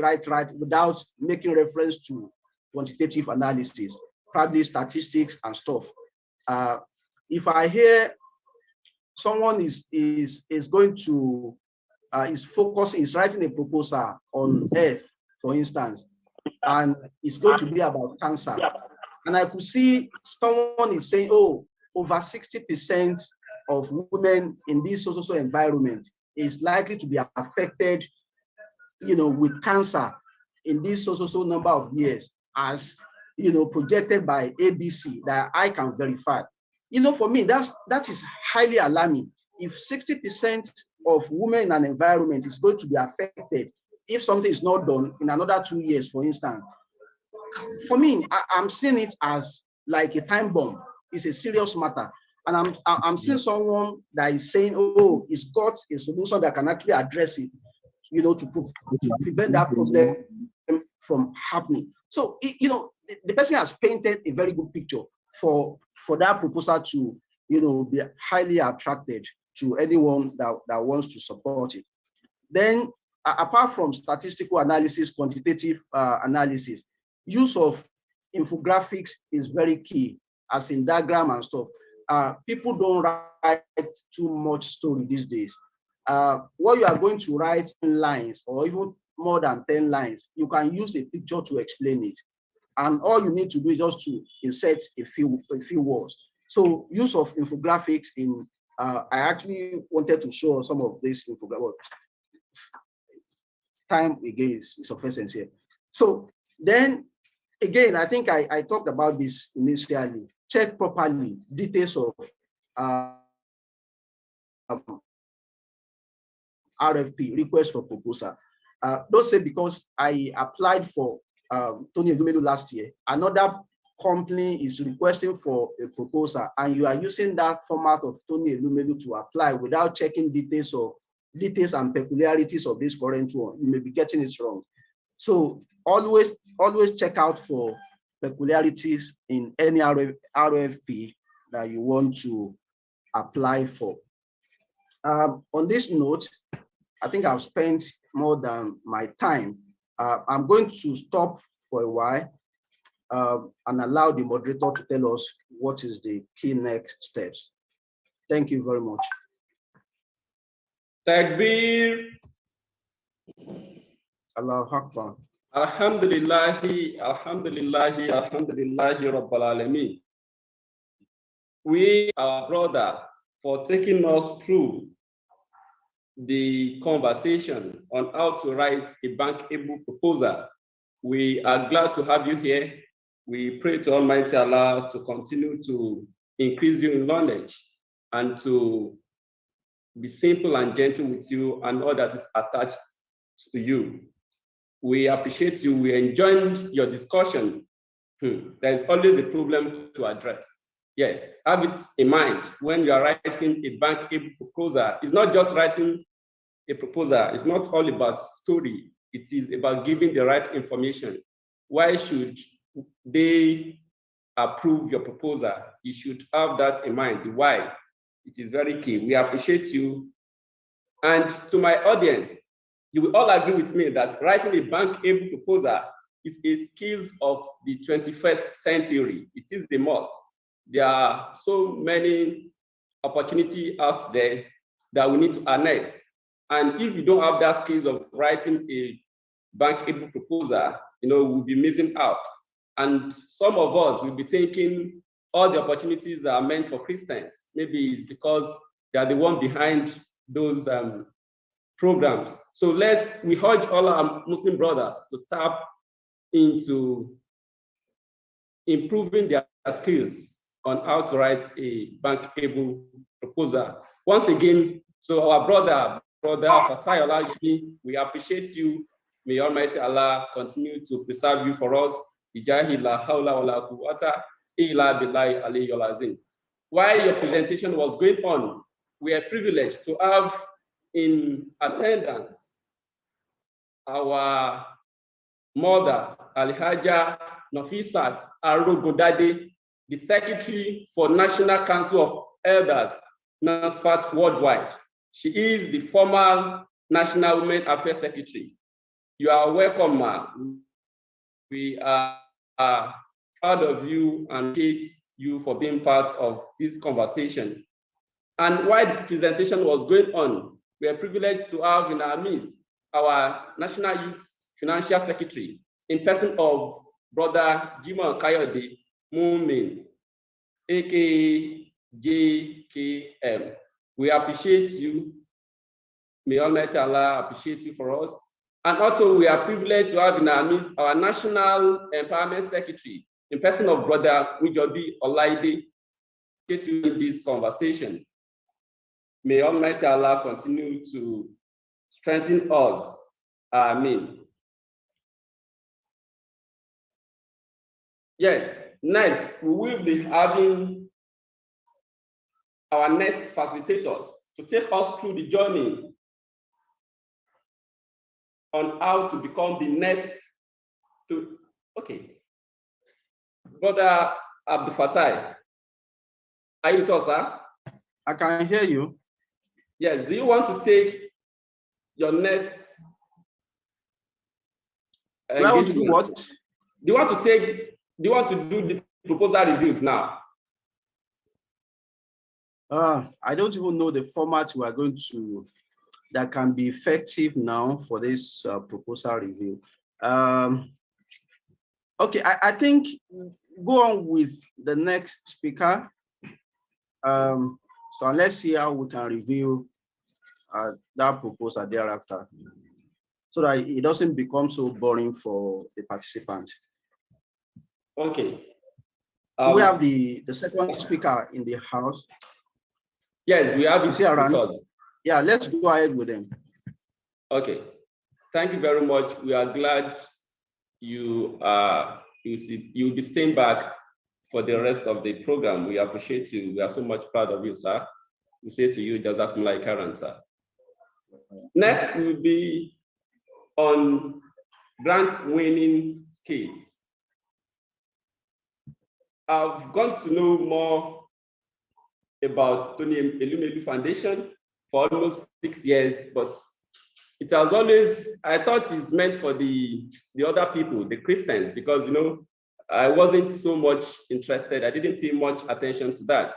without making reference to quantitative analysis, probably statistics and stuff. If I hear someone is going to is writing a proposal on Earth, for instance, and it's going to be about cancer, and I could see someone is saying, over 60% of women in this social environment is likely to be affected, with cancer in this social number of years, as projected by ABC, that I can verify. For me, that is highly alarming. If 60% of women in an environment is going to be affected if something is not done in another 2 years, for instance, for me, I'm seeing it as like a time bomb. It's a serious matter. And I'm seeing someone that is saying, it's got a solution that can actually address it, to prevent that problem from happening. So, the person has painted a very good picture for that proposal to, be highly attracted to anyone that wants to support it. Then, apart from statistical analysis, quantitative analysis, use of infographics is very key, as in diagram and stuff. People don't write too much story these days. What you are going to write in lines, or even more than 10 lines, you can use a picture to explain it. And all you need to do is just to insert a few words. So use of infographics in, I actually wanted to show some of this infographics. Time again is of essence here. So then again, I think I talked about this initially. Check properly details of RFP, request for proposal. Don't say because I applied for Tony Eluvial last year, another company is requesting for a proposal, and you are using that format of Tony Eluvial to apply without checking details and peculiarities of this current one. You may be getting it wrong. So always check out for peculiarities in any RFP that you want to apply for. On this note, I think I've spent more than my time. I'm going to stop for a while and allow the moderator to tell us what is the key next steps. Thank you very much. Takbir. Allahu Akbar. Alhamdulillahi, alhamdulillahi, alhamdulillahi, Rabbil Alameen. We, our brother, for taking us through the conversation on how to write a bankable proposal. We are glad to have you here. We pray to Almighty Allah to continue to increase you in knowledge and to be simple and gentle with you and all that is attached to you. We appreciate you. We enjoyed your discussion. There is always a problem to address. Yes, have it in mind when you are writing a bankable proposal. It's not just writing a proposal. It's not all about story. It is about giving the right information. Why should they approve your proposal? You should have that in mind, the why. It is very key. We appreciate you. And to my audience, you will all agree with me that writing a bankable proposal is a skill of the 21st century. It is the must. There are so many opportunities out there that we need to harness. And if you don't have that skills of writing a bankable proposal, we'll be missing out. And some of us will be thinking all the opportunities are meant for Christians. Maybe it's because they are the one behind those programs. So we urge all our Muslim brothers to tap into improving their skills on how to write a bankable proposal. Once again, so our brother Fatai Olayemi, we appreciate you. May Almighty Allah continue to preserve you for us. While your presentation was going on, we are privileged to have in attendance our mother, Alhaja Nafisat Arogodade, the Secretary for National Council of Elders, Nasfat Worldwide. She is the former National Women Affairs Secretary. You are welcome, ma'am. We are proud of you and thank you for being part of this conversation. And while the presentation was going on, we are privileged to have in our midst our National Youth Financial Secretary, in person of Brother Jimoh Kayode Mumin, aka JKM. We appreciate you. May Almighty Allah appreciate you for us. And also, we are privileged to have in our midst our National Empowerment Secretary, in person of Brother Wijobi Olaide, in this conversation. May Almighty Allah continue to strengthen us. Amen. Yes, next, we will be having our next facilitators to take us through the journey on how to become the next Brother Abdul Fatai, are you with us, sir? I can hear you. Yes, do you want to take your next do I want to do what? Do you want to do the proposal reviews now? I don't even know the format we are going to that can be effective now for this proposal review. Okay, I think go on with the next speaker. So let's see how we can review that proposal thereafter, so that it doesn't become so boring for the participants. Okay. We have the second speaker in the house. Yes, we have it around. Yeah, let's go ahead with them. Okay. Thank you very much. We are glad you'll be staying back for the rest of the program. We appreciate you. We are so much proud of you, sir. We say to you, Jazakumullah khairan, sir. Next will be on grant winning skills. I've gone to know more about Tony Elumelu Foundation for almost 6 years, but it has always, I thought it's meant for the other people, the Christians, because, you know, I wasn't so much interested. I didn't pay much attention to that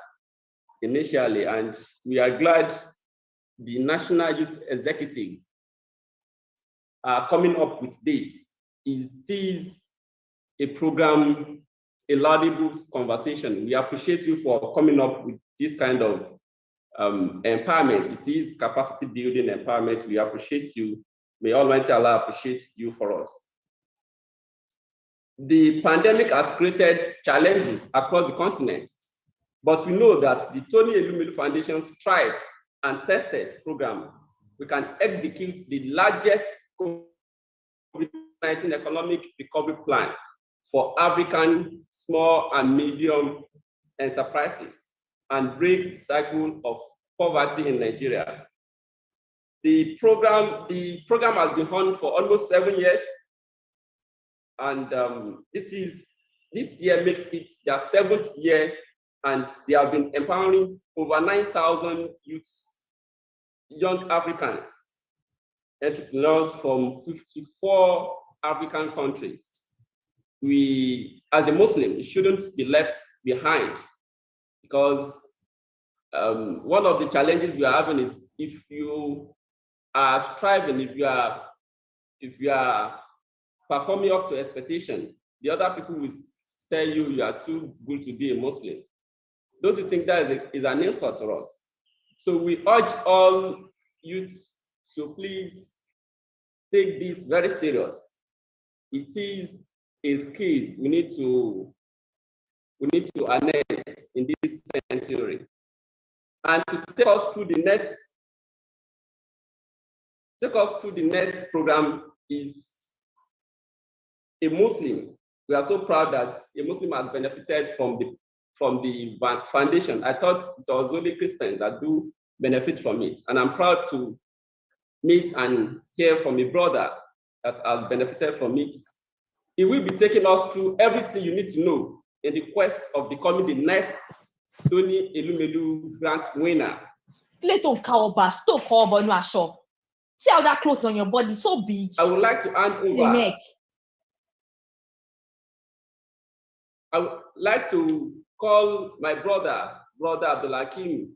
initially. And we are glad the National Youth Executive are coming up with this. It is a program, a laudable conversation. We appreciate you for coming up with this kind of empowerment. It is capacity building empowerment. We appreciate you. May Almighty Allah appreciate you for us. The pandemic has created challenges across the continent, but we know that the Tony Eluvial Foundation's tried and tested program, we can execute the largest COVID-19 economic recovery plan for African small and medium enterprises and break the cycle of poverty in Nigeria. The program has been on for almost 7 years, and this year makes it their 7th year, and they have been empowering over 9,000 youths, young Africans, entrepreneurs from 54 African countries. We, as a Muslim, shouldn't be left behind, because one of the challenges we are having is if you are striving, if you are performing up to expectation, the other people will tell you you are too good to be a Muslim. Don't you think that is an insult to us? So we urge all youths to please take this very serious. It is a skill we need to harness in this century. And to take us through the next program is a Muslim. We are so proud that a Muslim has benefited from the foundation. I thought it was only Christians that do benefit from it. And I'm proud to meet and hear from a brother that has benefited from it. He will be taking us through everything you need to know in the quest of becoming the next Tony Eluvial grant winner. See how that clothes on your body, so big. I would like to hand over. I would like to call my brother Abdulhakim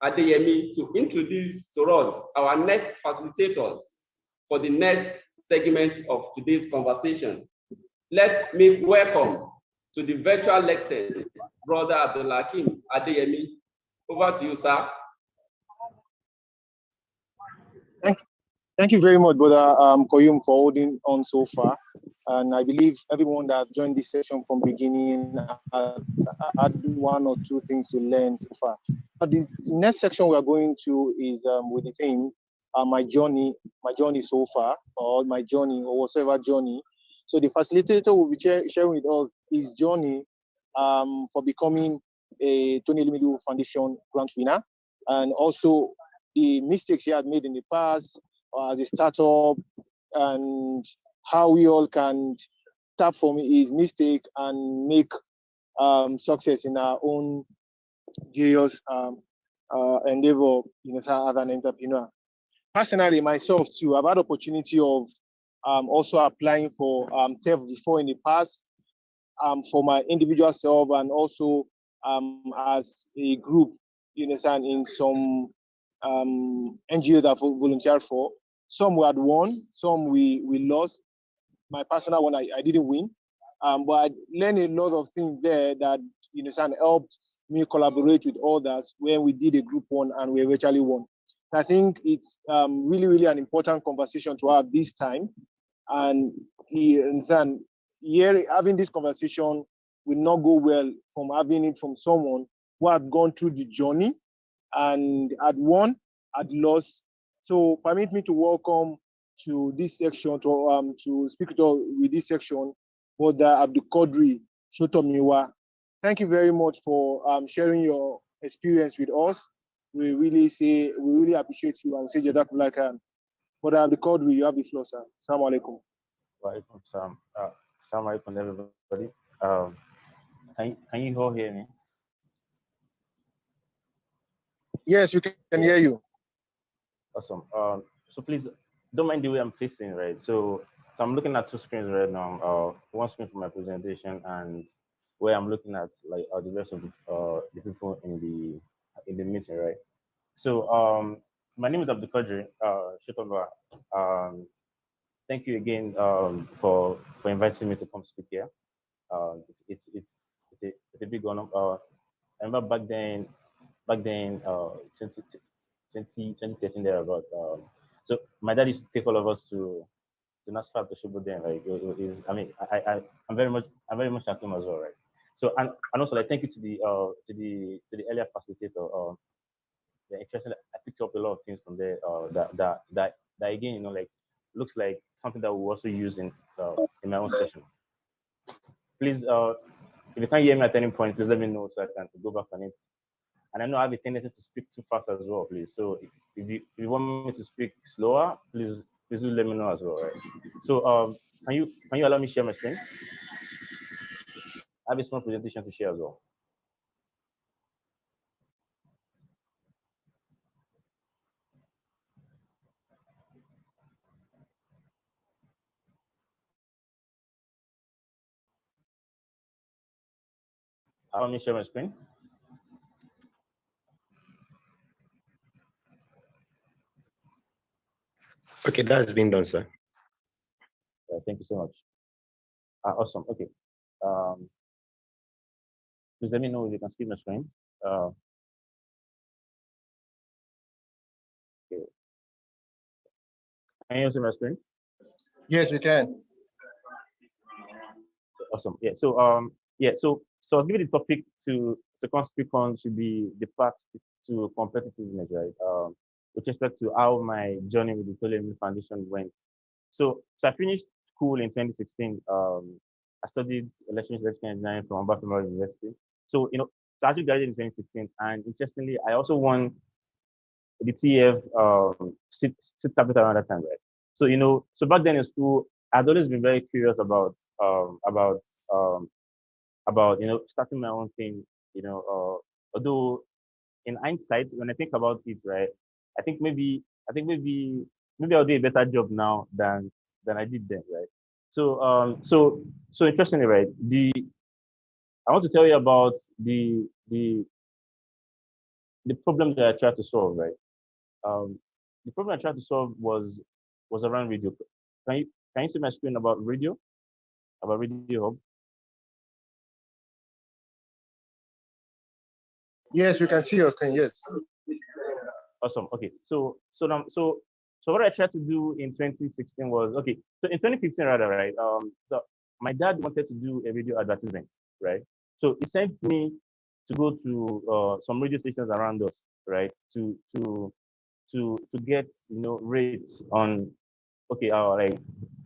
Adeyemi, to introduce to us our next facilitators for the next segment of today's conversation. Let's make welcome to the virtual lecturer, Brother Abdulhakim Adeyemi. Over to you, sir. Thank you very much, Brother Koyum, for holding on so far. And I believe everyone that joined this session from beginning had one or two things to learn so far. But the next section we are going to is with the theme, my journey so far, or my journey, or whatever journey. So the facilitator will be sharing with us his journey for becoming a Tony Eluvial Foundation grant winner, and also the mistakes he had made in the past as a startup, and how we all can tap from his mistake and make success in our own various endeavor, as an entrepreneur. Personally, myself too, I've had opportunity of also applying for TEF before in the past, for my individual self, and also as a group, in some NGO that I volunteered for. Some we had won, some we lost. My personal one, I didn't win, but I learned a lot of things there that helped me collaborate with others when we did a group one and we eventually won. I think it's really, really an important conversation to have this time, and having this conversation will not go well from having it from someone who had gone through the journey and had won, had lost. So permit me to welcome to this section, to speak with this section, Brother Abdulkadri Shotomiwa. Thank you very much for sharing your experience with us. We really appreciate you, and say Jazakallah khair. Brother Abdulkadri, you have the floor, sir. Assalamu alaikum. Wa alaikum salam. Assalamu alaikum, everybody. Can you all hear me? Yes, we can hear you. Awesome. So please don't mind the way I'm facing, right? So I'm looking at two screens right now. One screen for my presentation and where I'm looking at like the rest of the people in the meeting, right? So my name is Abdul Qadri Shutova. Um, thank you again for inviting me to come speak here. It's a big honor. I remember back then 2013 there about so my dad used to take all of us to Nasfat to Shubu then, like is I mean I'm very much at home as well, right? So and also like thank you to the earlier facilitator. The interesting I picked up a lot of things from there that again, like looks like something that we'll also use in my own session. Please if you can't hear me at any point, please let me know so I can go back on it. And I know I have a tendency to speak too fast as well, please. So if you want me to speak slower, please do let me know as well, right? So can you allow me to share my screen? I have a small presentation to share as well. Allow me to share my screen. Okay, that's been done, sir. Thank you so much. Awesome. Okay. Um, please let me know if you can see my screen. Okay. Can you see my screen? Yes, we can. Awesome. So I was given the topic to come speak on should be the path to competitiveness, right? With respect to how my journey with the Eluvial Foundation went. So I finished school in 2016. I studied electrical engineering from Bankable University. So I actually graduated in 2016, and interestingly, I also won the TF sit capital around that time, right? So back then in school, I'd always been very curious um, about um, about starting my own thing. Although in hindsight, when I think about it, right, I think maybe I'll do a better job now than I did then, right? So interestingly, right, I want to tell you about the problem that I tried to solve, right? Um, the problem I tried to solve was around radio. Can you see my screen about radio? About Radio Hub? Yes, we can see your screen. Yes. Awesome. Okay. So what I tried to do in 2016 was okay. So in 2015 rather, right? So my dad wanted to do a radio advertisement, right? So he sent me to go to some radio stations around us, right? To get rates on okay, like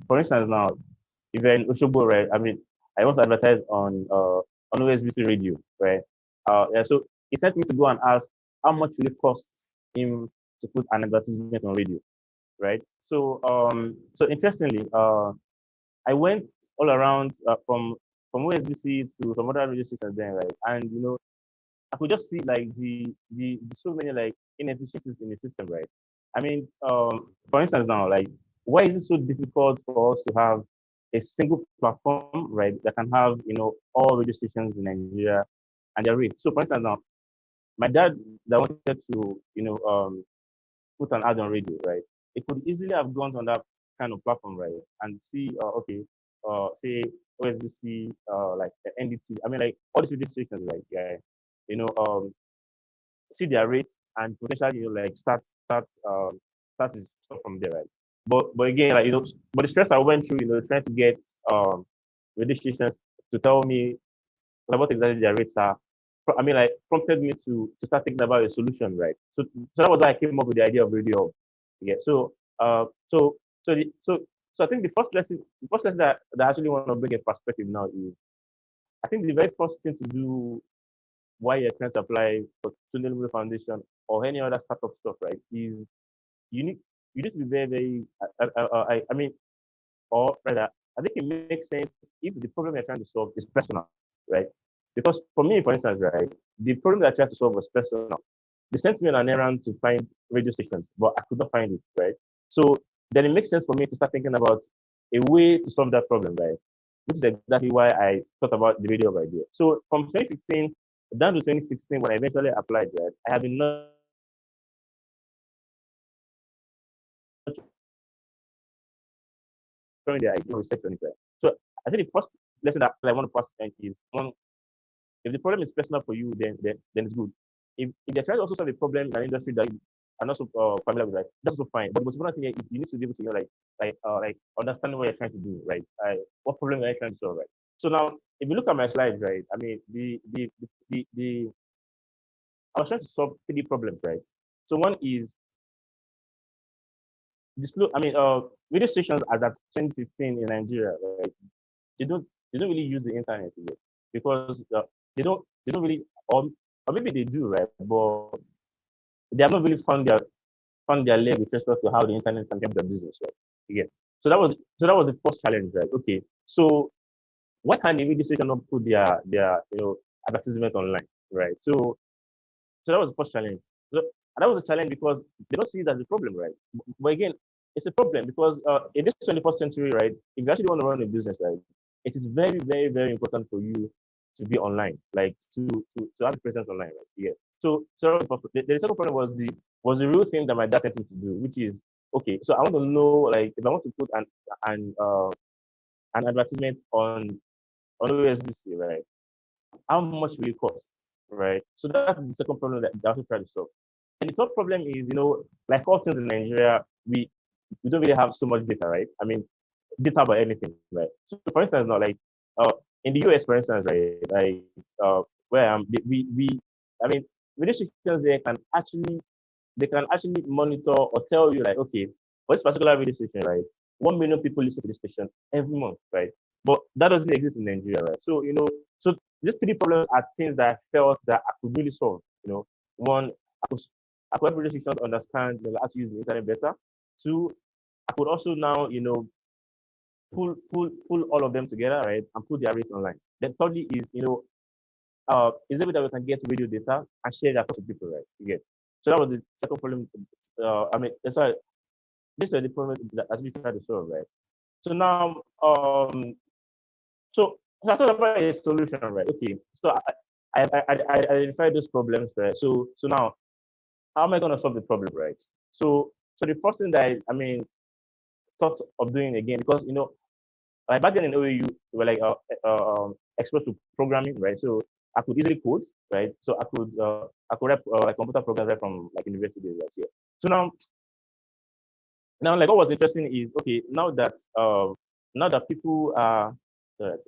for instance now, if you're in Oshobo, right? I mean, I want to advertise on OSBC radio, right? Yeah, so he sent me to go and ask how much will it cost him to put an advertisement on radio, right? So interestingly, I went all around from OSBC to some other radio stations then, right? And I could just see like the so many like inefficiencies in the system, right? I mean, for instance, now like why is it so difficult for us to have a single platform, right, that can have all radio stations in Nigeria and their rates? So, for instance, now my dad that wanted to put an ad on radio, right? It could easily have gone on that kind of platform, right, and see okay, say OSBC, like NDT. I mean, like all these radio stations, like yeah, you know, um, see their rates and potentially like start his stuff from there, right? But again, like but the stress I went through, trying to get registrations to tell me what exactly their rates are. I mean, like prompted me to start thinking about a solution, right? So that was why I came up with the idea of radio. Yeah. So I think the first lesson that I actually want to bring a perspective now is I think the very first thing to do why you're trying to apply for Sustainable Foundation or any other startup stuff, right, is you need you need to be very, very I mean, or rather, I think it makes sense if the problem you're trying to solve is personal, right? Because for me, for instance, right, the problem that I tried to solve was personal. they sent me on an errand to find radio stations, but I could not find it, right? So then it makes sense for me to start thinking about a way to solve that problem, right? Which is exactly why I thought about the radio idea. So from 2015 down to 2016, when I eventually applied, right, I have been showing the idea research on it, right? So I think the first lesson that I want to pass is one: if the problem is personal for you, then it's good. If they're trying to also solve a problem in an industry that you are not so familiar with, right, that's also fine. But the most important thing is you need to be able to like understand what you're trying to do, right? What problem are you trying to solve, right? So now, if you look at my slides, right, I mean the I was trying to solve three problems, right? So one is disclose. I mean, radio stations as at 2015 in Nigeria, right? They don't really use the internet yet because they don't really, or maybe they do, right? But they have not really found their leg with respect to how the internet can help their business, right? Again, so that was the first challenge, right? Okay, so why can't the radio station not put their advertisement online, right? So that was the first challenge. So and that was a challenge because they don't see it as a problem, right? But again, it's a problem because in this 21st century, right, if you actually want to run a business, right, it is very, very, very important for you to be online, like to have a presence online, right? Yeah. So the second problem was the real thing that my dad sent me to do, which is okay. So I want to know, like, if I want to put an uh, an advertisement on OSBC, right? How much will it cost, right? So that is the second problem that I also try to solve. And the third problem is, like all things in Nigeria, we don't really have so much data, right? I mean, data about anything, right? So for instance, now like in the US, for instance, right, like where I mean, radio stations they can actually monitor or tell you like, okay, for this particular radio station, right, 1 million people listen to this station every month, right? But that doesn't exist in Nigeria, right? So these three problems are things that I felt that I could really solve. One, I could help radio stations understand how to use the internet better. Two, I could also now, pull all of them together, right, and put their rates online. Then thirdly is, is it that we can get radio data and share that to people, right? You get. So that was the second problem. I mean, sorry, this is the problem that as we try to solve, right? So now, so I thought about a solution, right? Okay, so I identified those problems, right? So now, how am I going to solve the problem, right? So the first thing that I thought of doing again, because like back then in OAU, we were like exposed to programming, right? So I could easily code, right? So I could rep like computer programs right from like university, right? Yeah. So now like what was interesting is okay, now that people are okay,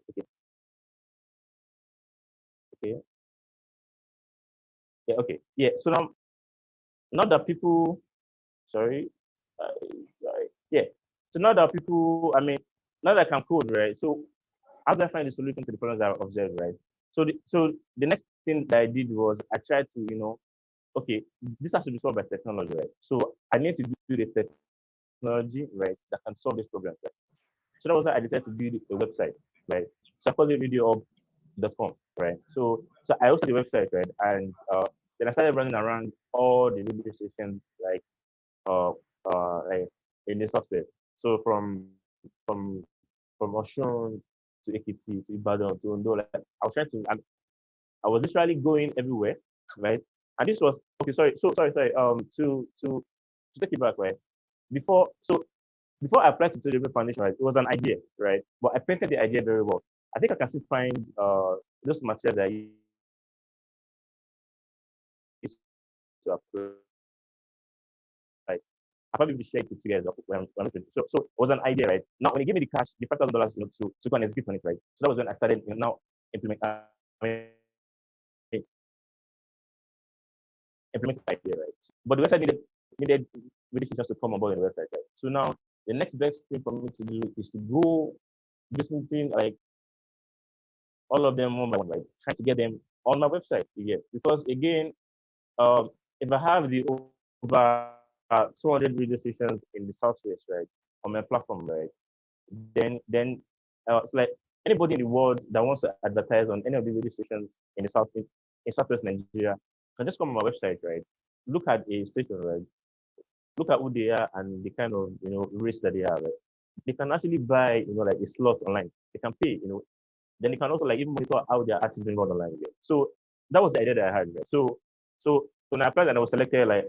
okay, yeah, okay, yeah. So now that people, sorry, uh, sorry, yeah. So now that people, now that I can code, right? So how do I find the solution to the problems that I observed, right? So the next thing that I did was I tried to, okay, this has to be solved by technology, right? So I need to build a technology, right, that can solve this problem, right? So that was why I decided to build a website, right? So I called it radioup.com, right? So I hosted the website, right? And then I started running around all the radio stations, uh, like in the software. So from from Oshun to Ekiti to Ibadan to Ondo, like I was literally going everywhere, right? And this was okay. Sorry. To take it back, right? Before so before I applied to the Development Foundation, right, it was an idea, right? But I painted the idea very well. I think I can still find those materials that I used to apply. Like, I probably will share it with you guys so it was an idea, right? Now when he gave me the cash, the $5,000, to go and execute on it, right? So that was when I started now implement implement the idea, right? But the website needed really just to come on board in the website, right? So now the next best thing for me to do is to go visiting like all of them one by one, right? Trying to get them on my website again. Because again, if I have the over 200 radio stations in the Southwest, right, on my platform, right, then it's like anybody in the world that wants to advertise on any of the radio stations in the Southwest Nigeria can just come on my website, right? look at a station, right? Look at who they are and the kind of race that they are. Right? They can actually buy like a slot online. They can pay. Then they can also like even monitor how their artists being run online. Right? So that was the idea that I had. Right? So when I applied and I was selected, like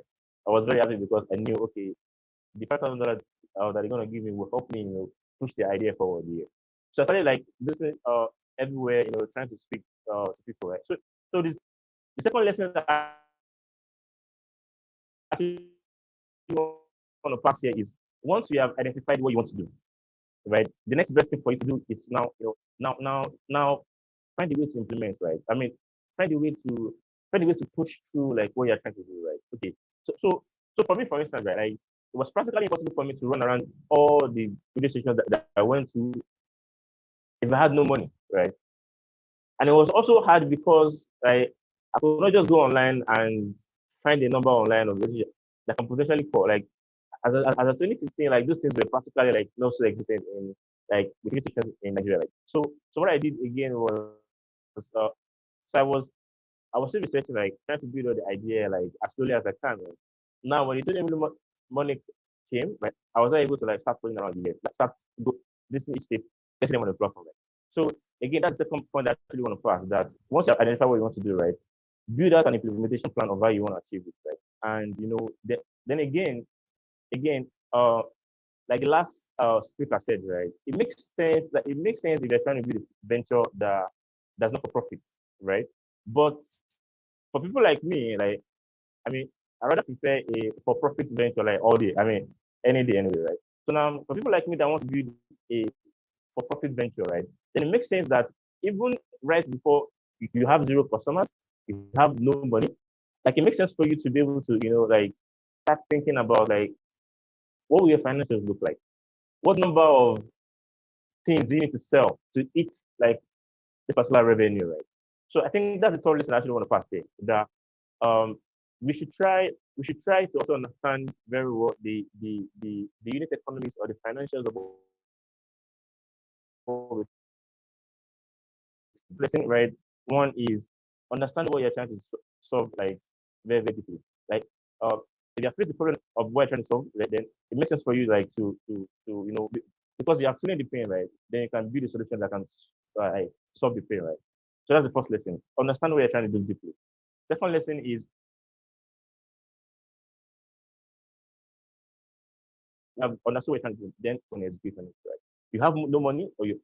I was very happy because I knew okay, the $5,000 that they're gonna give me will help me, push the idea forward here. So I started like listening everywhere, trying to speak to people, right? So the second lesson that I actually want to pass here is once you have identified what you want to do, right? The next best thing for you to do is now, now find a way to implement, right? I mean, find a way to push through like what you're trying to do, right? Okay. So for me, for instance, right, it was practically impossible for me to run around all the radio stations that I went to if I had no money, right? And it was also hard because I could not just go online and find a number online of that I can potentially call. Like as a 2015, like those things were practically like not so existent in like the radio stations in Nigeria. Like so what I did again was so I was still researching, like trying to build up the idea like as slowly as I can. Right? Now, when it didn't really money came, right, I was not able to like start putting around the year, like start go this each state, getting them on the platform. Right? So again, that's the second point that I actually want to pass. That once you identify what you want to do, right, build out an implementation plan of how you want to achieve it, right, and then again, like the last speaker said, right, it makes sense that it makes sense if you're trying to build a venture that's not for profit, right? But for people like me, like I mean, I rather prefer a for-profit venture like all day. I mean, any day anyway, right? So now, for people like me that want to build a for-profit venture, right? Then it makes sense that even right before you have zero customers, you have no money, like it makes sense for you to be able to, like start thinking about like what will your financials look like? What number of things do you need to sell to eat like this particular revenue, right? So I think that's the third lesson I actually want to pass there. That um, we should try to also understand very well the unit economics or the financials of what we're placing, right? One is understand what you're trying to solve, like very, very deeply. Like, if you're facing the problem of what you're trying to solve, like, then it makes sense for you, like, to because you are feeling the pain, right? Then you can build a solution that can like, solve the pain, right? So that's the first lesson. Understand what you're trying to do deeply. Second lesson is understand what you're trying to do, then on execute on it, right? You have no money or you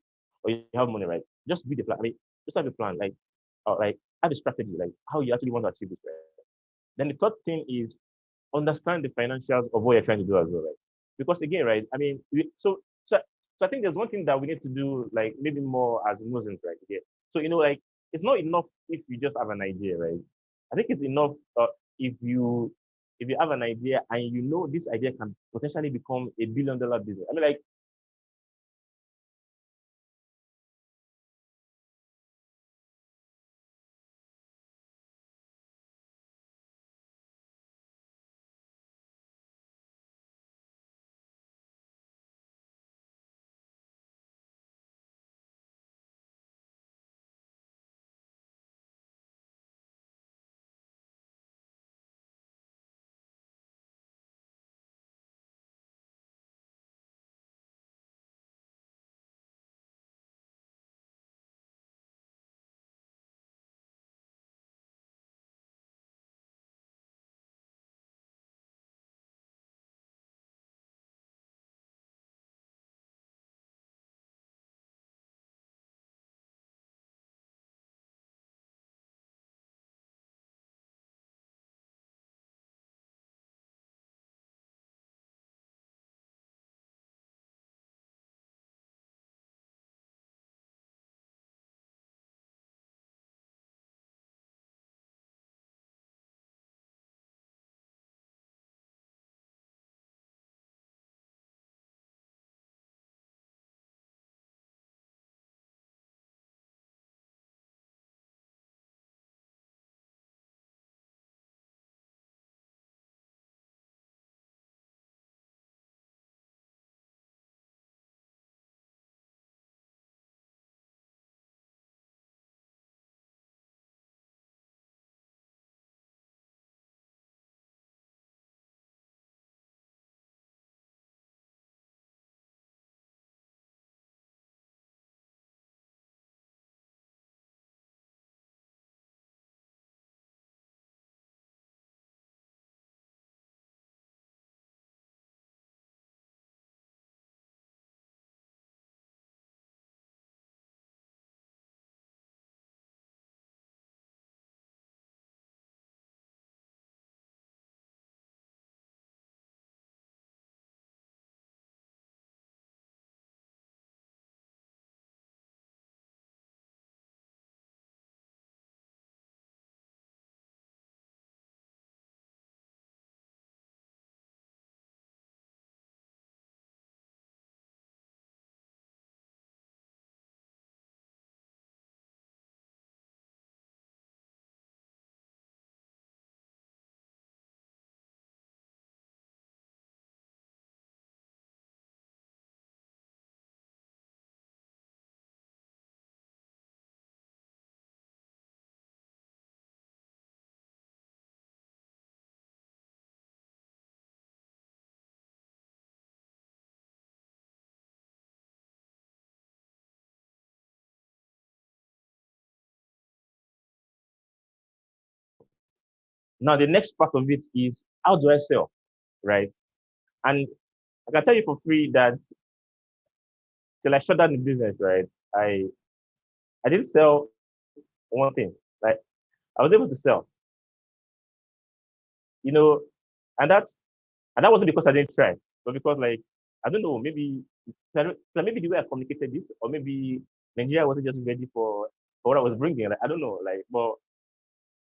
have money, right? Just build a plan. I mean, just have a plan, like have a strategy, like how you actually want to achieve it, right? Then the third thing is understand the financials of what you're trying to do as well, right? Because again, right? I mean, so I think there's one thing that we need to do, like maybe more as Muslims, right? Yeah. So like it's not enough if you just have an idea, right? I think it's enough if you if you have an idea and this idea can potentially become a $1 billion business. I mean, like Now the next part of it is how do I sell, right? And I can tell you for free that till I shut down the business, right? I didn't sell one thing. Like I was able to sell, you know, and that wasn't because I didn't try, but because like I don't know, maybe maybe the way I communicated this, or maybe Nigeria wasn't just ready for what I was bringing. Like I don't know, like, but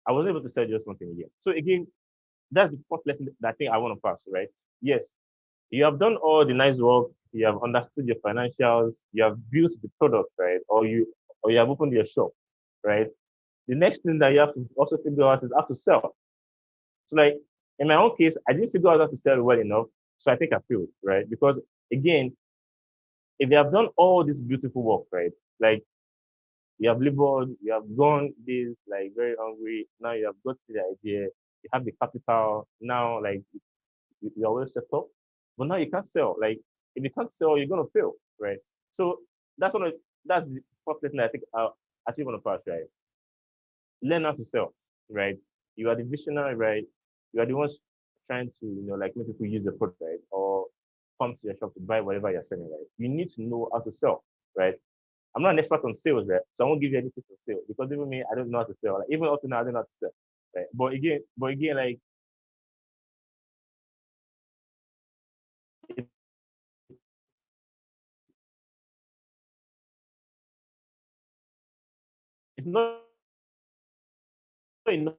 I was able to sell just one thing again. So again, that's the first lesson that I think I want to pass, right? Yes, you have done all the nice work, you have understood your financials, you have built the product, right? Or you have opened your shop, right? The next thing that you have to also figure out is how to sell. So like in my own case, I didn't figure out how to sell well enough. So I think I failed, right? Because again, if you have done all this beautiful work, right? Like you have labored, you have gone this like very hungry. Now you have got the idea, you have the capital. Now like you're well set up, but now you can't sell. Like if you can't sell, you're gonna fail, right? So that's one of that's the first lesson I think I actually want to pass, right? Learn how to sell, right? You are the visionary, right? You are the ones trying to, like make people use the product, right? Or come to your shop to buy whatever you're selling, right? You need to know how to sell, right? I'm not an expert on sales, right? So I won't give you anything for sales because even me, I don't know how to sell. Like, even up to now, I don't know how to sell, right? But again, like it, it's not enough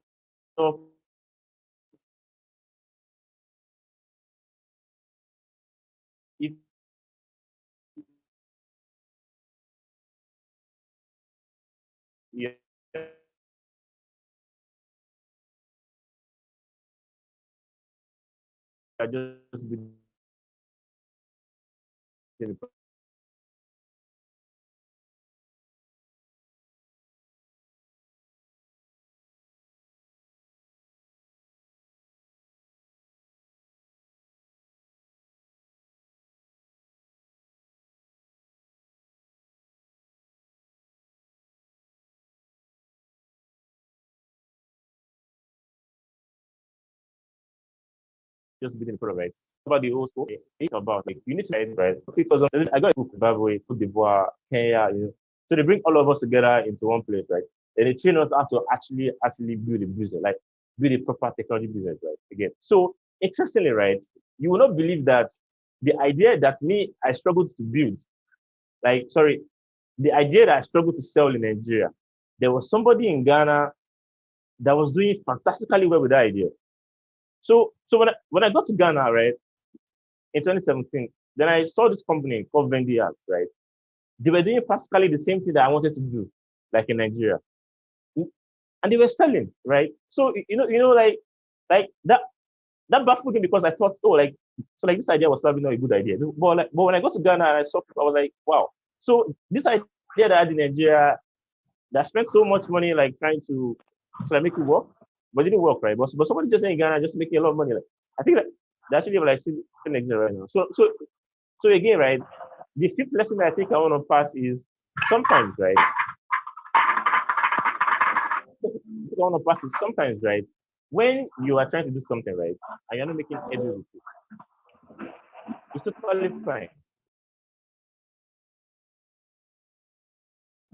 if you're just building the product, right? About the whole scope, it's about like you need to write, right? 2000. I got a book, Zimbabwe, Cote d'Ivoire, Kenya, So they bring all of us together into one place, right? And they train us how to actually build a business, like build a proper technology business, right? Again. So interestingly, right, you will not believe that the idea that me I struggled to build, like sorry, the idea that I struggled to sell in Nigeria, there was somebody in Ghana that was doing fantastically well with that idea. So when I got to Ghana, right, in 2017, then I saw this company called Vendi Arts, right? They were doing practically the same thing that I wanted to do, like in Nigeria, and they were selling, right? So like that baffled me because I thought, oh, like so like this idea was probably not a good idea. But when I got to Ghana and I saw people, I was like, wow. So this idea that I had in Nigeria, that I spent so much money like trying to make it work, but it didn't work, right? But somebody just in Ghana just making a lot of money. Like I think that they actually have like still in Nigeria right now. So again, right? The fifth lesson that I think I want to pass is sometimes, right? I want to pass is sometimes, right? When you are trying to do something, right, and you're not making headway with it, it's totally fine.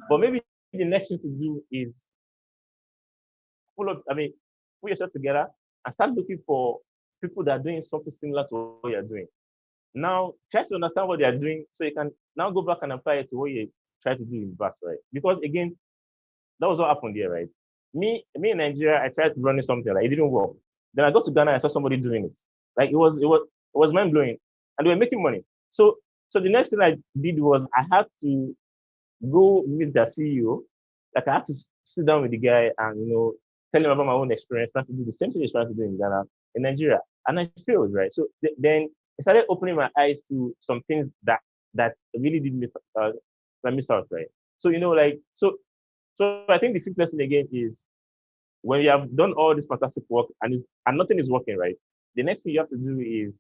But maybe the next thing to do is put yourself together and start looking for people that are doing something similar to what you're doing. Now, try to understand what they are doing so you can now go back and apply it to what you try to do in the past, right? Because again, that was what happened here, right? Me in Nigeria, I tried running something, like it didn't work. Then I got to Ghana, I saw somebody doing it. Like it was mind blowing, and they were making money. So the next thing I did was I had to go meet the CEO. Like I had to sit down with the guy and tell him about my own experience trying to do the same thing he's trying to do in Ghana, in Nigeria, and I failed, right? So then it started opening my eyes to some things that really did miss out, right? So so I think the fifth lesson again is when you have done all this fantastic work and nothing is working, right? The next thing you have to do is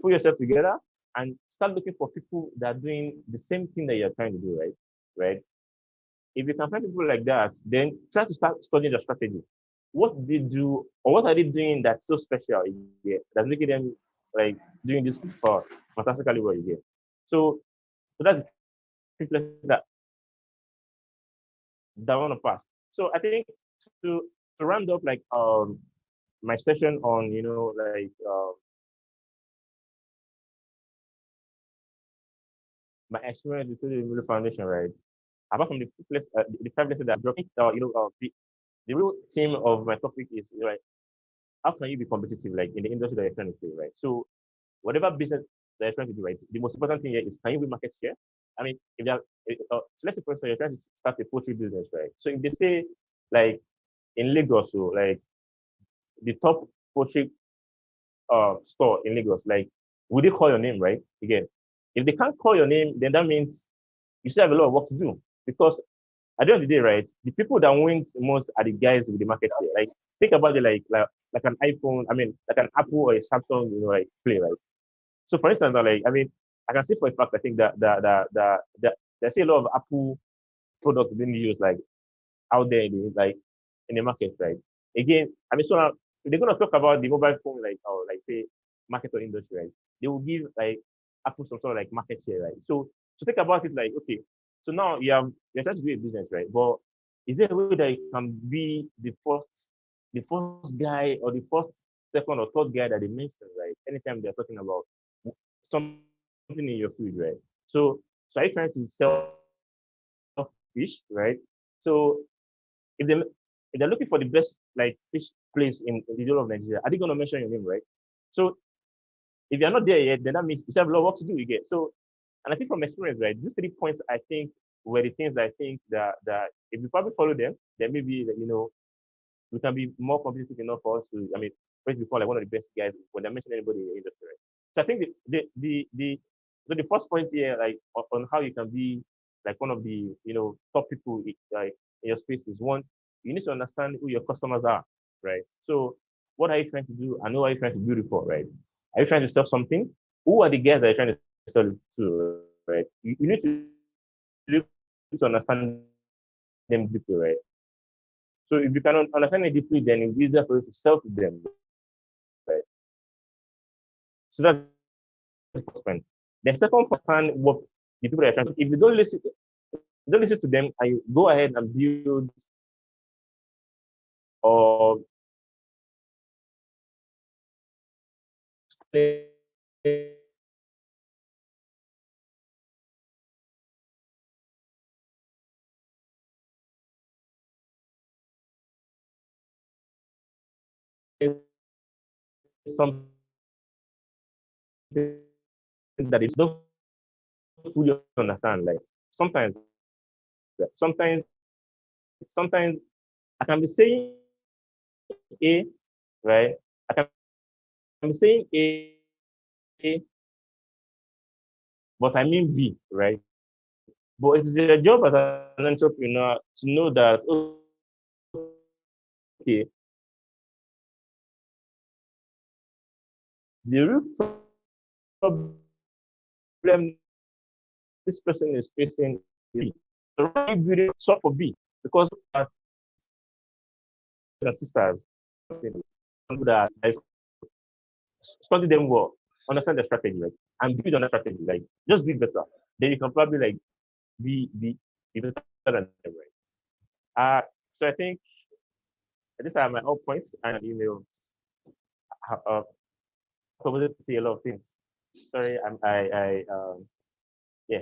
put yourself together and start looking for people that are doing the same thing that you're trying to do, right? Right. If you can find people like that, then try to start studying your strategy. what they do or what are they doing that's so special that's making them like doing this fantastically well so that's the place that I want to pass. So I think to to round up like my session on like my experience with the Eluvial Foundation, right? Apart from the 5 lessons that I've dropped, the real theme of my topic is like how can you be competitive like in the industry that you're trying to play, right? So whatever business that you're trying to do, right? The most important thing here is can you win market share? I mean, if you're so let's say for instance you're trying to start a poultry business, right? So if they say like in Lagos, so like the top poultry store in Lagos, like would they call your name, right? Again, if they can't call your name, then that means you still have a lot of work to do because at the end of the day, right, the people that wins most are the guys with the market share. Like think about it like an iPhone, I mean like an Apple or a Samsung, like play, right? So for instance, like I mean, I can say for a fact I think that there's a lot of Apple products being used like out there in the market, right? Again, I mean, so now, if they're gonna talk about the mobile phone, like or like say market or industry, right? They will give like Apple some sort of like market share, right? So think about it like okay, so now you're trying to do a business, right? But is there a way that you can be the first guy or the first, second or third guy that they mention, right? Anytime they're talking about something in your food, right? So are you trying to sell fish, right? So if they if they're looking for the best like fish place in the whole of Nigeria, are they gonna mention your name, right? So if you're not there yet, then that means you still have a lot of work to do. You get so, and I think from experience, right, these 3 points I think were the things that I think that if we probably follow them, then maybe we can be more competitive enough for us to. I mean, first become like one of the best guys when they mention anybody in the industry. Right? So I think the first point here, like on how you can be like one of the top people like in your space is one, you need to understand who your customers are, right? So what are you trying to do and who are you trying to do it for, right? Are you trying to sell something? Who are the guys that you're trying to sell it to, right? You need to understand them deeply, right? So if you can understand it deeply, then it's easier for you to sell to them, right? So that's the first point. The second point, understand what the people are trying to. If you don't listen to them, and you go ahead and build or something that is not fully understand. Like sometimes, sometimes I can be saying A, right? I can be saying A, but I mean B, right? But it is your job as an entrepreneur to know that okay, the real problem this person is facing is B. So why are you building solve for B? Because as sisters, that like study them well, understand the strategy, like, and build on that strategy, like just be better. Then you can probably like be better than them, right? So I think these are my all points and I was to see a lot of things. Sorry, yeah.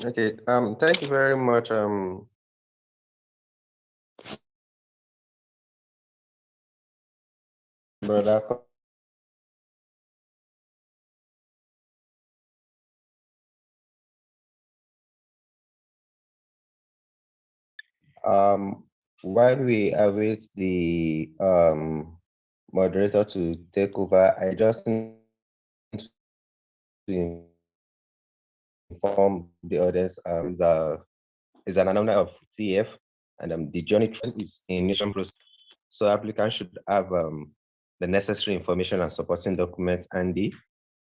Okay. Thank you very much. Brother While we await the moderator to take over, I just need to inform the audience is an alumni of TF, and the journey is in initial process. So applicants should have the necessary information and supporting documents handy,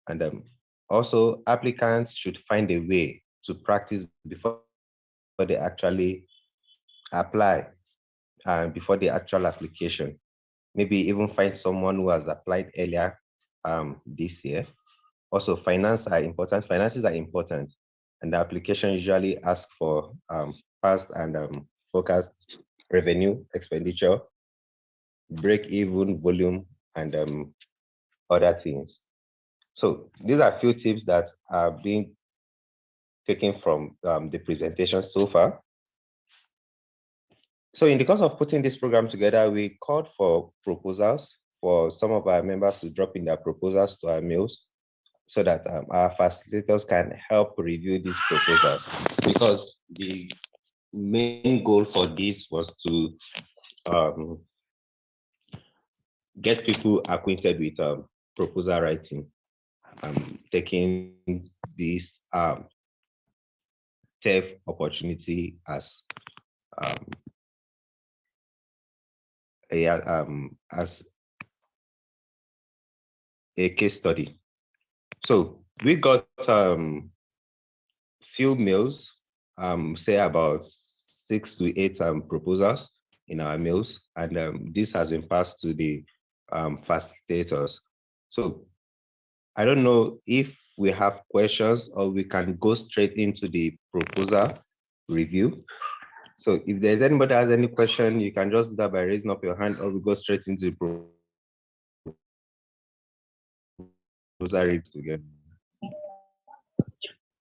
and also applicants should find a way to practice before they actually apply and before the actual application. Maybe even find someone who has applied earlier this year. Also, finances are important, and the application usually asks for past and forecast revenue, expenditure, break-even volume, and other things. So these are a few tips that are being taken from the presentation so far. So in the course of putting this program together, we called for proposals for some of our members to drop in their proposals to our mails so that our facilitators can help review these proposals, because the main goal for this was to get people acquainted with proposal writing, taking this TEF opportunity as a case study. So we got few mails, say about 6 to 8 proposals in our mails, and this has been passed to the facilitators. So I don't know if we have questions or we can go straight into the proposal review. So if there's anybody has any question, you can just do that by raising up your hand, or we go straight into the proposal review together.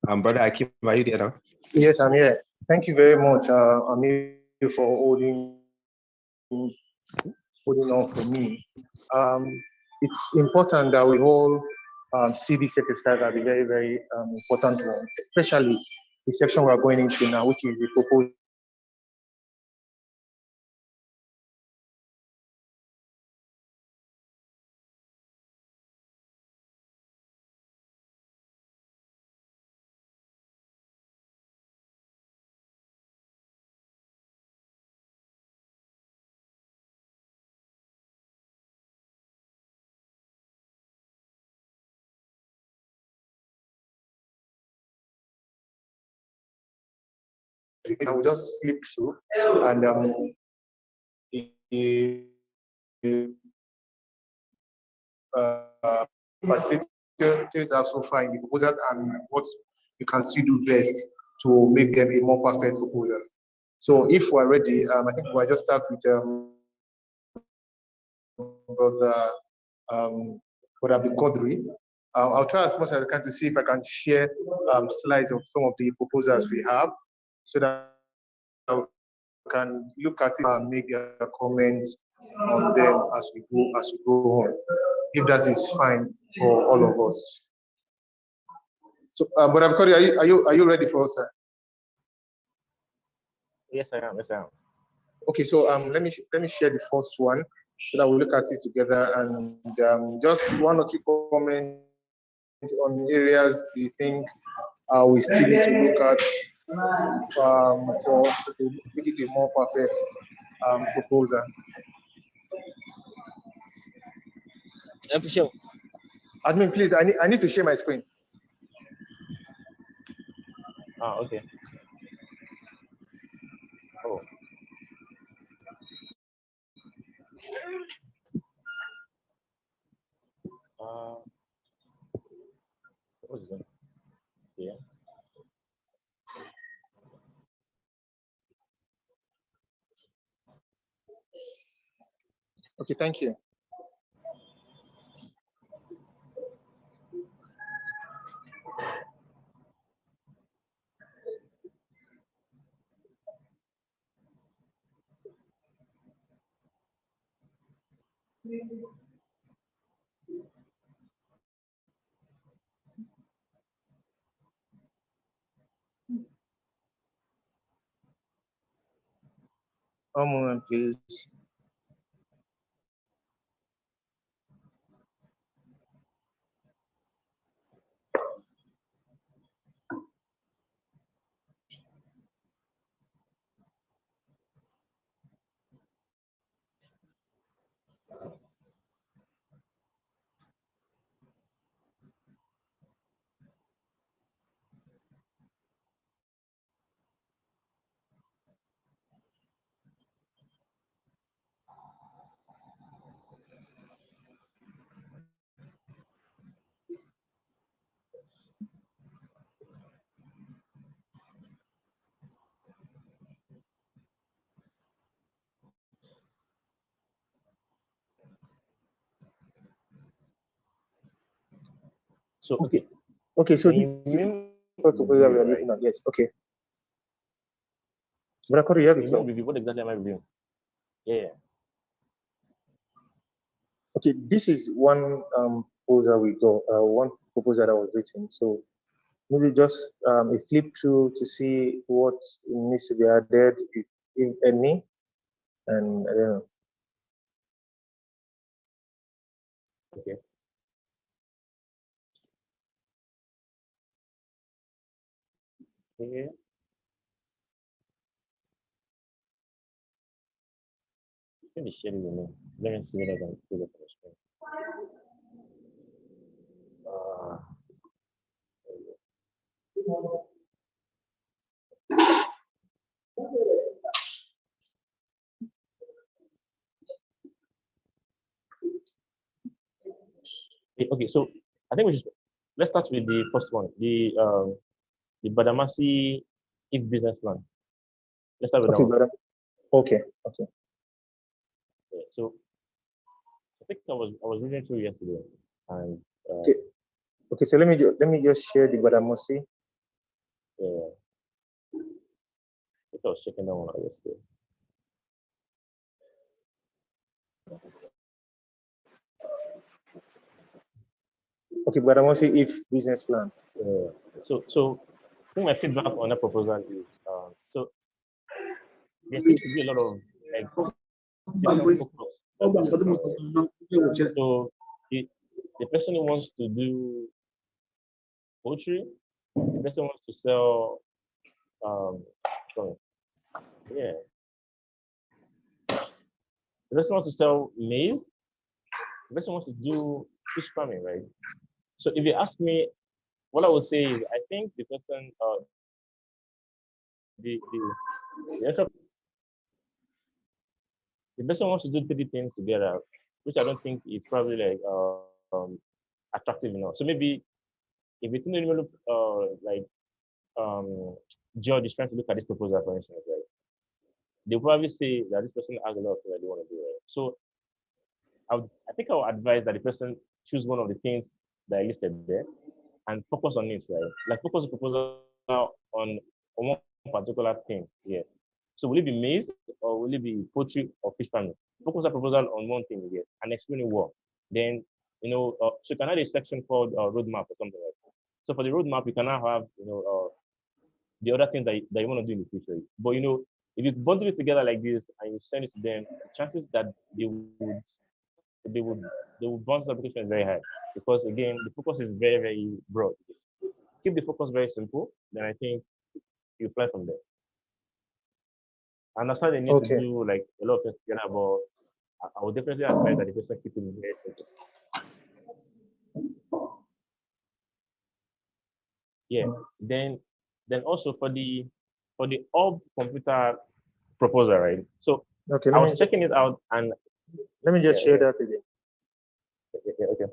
Brother Akim, are you there now? Yes, I'm here. Thank you very much, Amir, for holding on for me. It's important that we all see this exercise as a very, very important one, especially the section we're going into now, which is the proposal. I will just flip through, and facilitators also find the proposal and what you can still do best to make them a more perfect proposal. So if we're ready, I think we'll just start with Brother Kodri. I'll try as much as I can to see if I can share slides of some of the proposals we have, so that we can look at it and make a comment on them as we go on. If that is fine for all of us. So, Brother Kodri, are you ready for us, sir? Yes, I am. Yes, I am. Okay, so let me share the first one so that we'll look at it together, and just one or two comments on areas you think we still need to look at for to make it a more perfect proposal. Admin, please, I need to share my screen. Okay. Oh. What was it? Yeah. Okay, thank you. One moment, please. So okay. Okay, so Can this you is name what we are review, looking right? at. Yes, okay. Brother, you have Can it. you name review? What exactly am I reviewing? Yeah. Okay, this is one proposal we got, one proposal that was written. So maybe just a flip through to see what needs to be added, if any, and I don't know. Okay. Okay. Let me share it with me. Let me see whether I can pull it on the screen. Okay, so I think let's start with the first one, the Badamasi if business plan. Let's start with that Okay, one. brother. Okay, okay. Yeah, so I think I was reading through yesterday, and Okay. Okay, so let me just share the Badamosi. yeah, I think I was checking that one out yesterday. Okay, Badamosi if business plan. Yeah. So I think my feedback on that proposal is so there seems to be a lot of like different focus. So the person who wants to do poultry, the person wants to sell sorry, yeah. The person wants to sell maize, the person wants to do fish farming, right? So if you ask me, what I would say is I think the person the person wants to do three things together, which I don't think is probably like attractive enough. So maybe if it's in the middle like George is trying to look at this proposal, for instance, right? They'll probably say that this person has a lot of things that they want to do, right? So I think I would advise that the person choose one of the things that I listed there and focus on it, right? Like focus the proposal on one particular thing. Yeah. So will it be maize or will it be poultry or fish farming? Focus the proposal on one thing again and explain it well. Then, so you can add a section called roadmap or something like that. So for the roadmap, you can now have, the other things that you want to do in the future. But, if you bundle it together like this and you send it to them, chances that they would bounce the application is very high because again, the focus is very, very broad. Keep the focus very simple, then I think you apply from there. And that's why they need to do like a lot of things together, but I would definitely advise that the person keep it very simple. Yeah. Then also for the Hub computer proposal, right? So I was checking it out and let me just share that with you. Okay.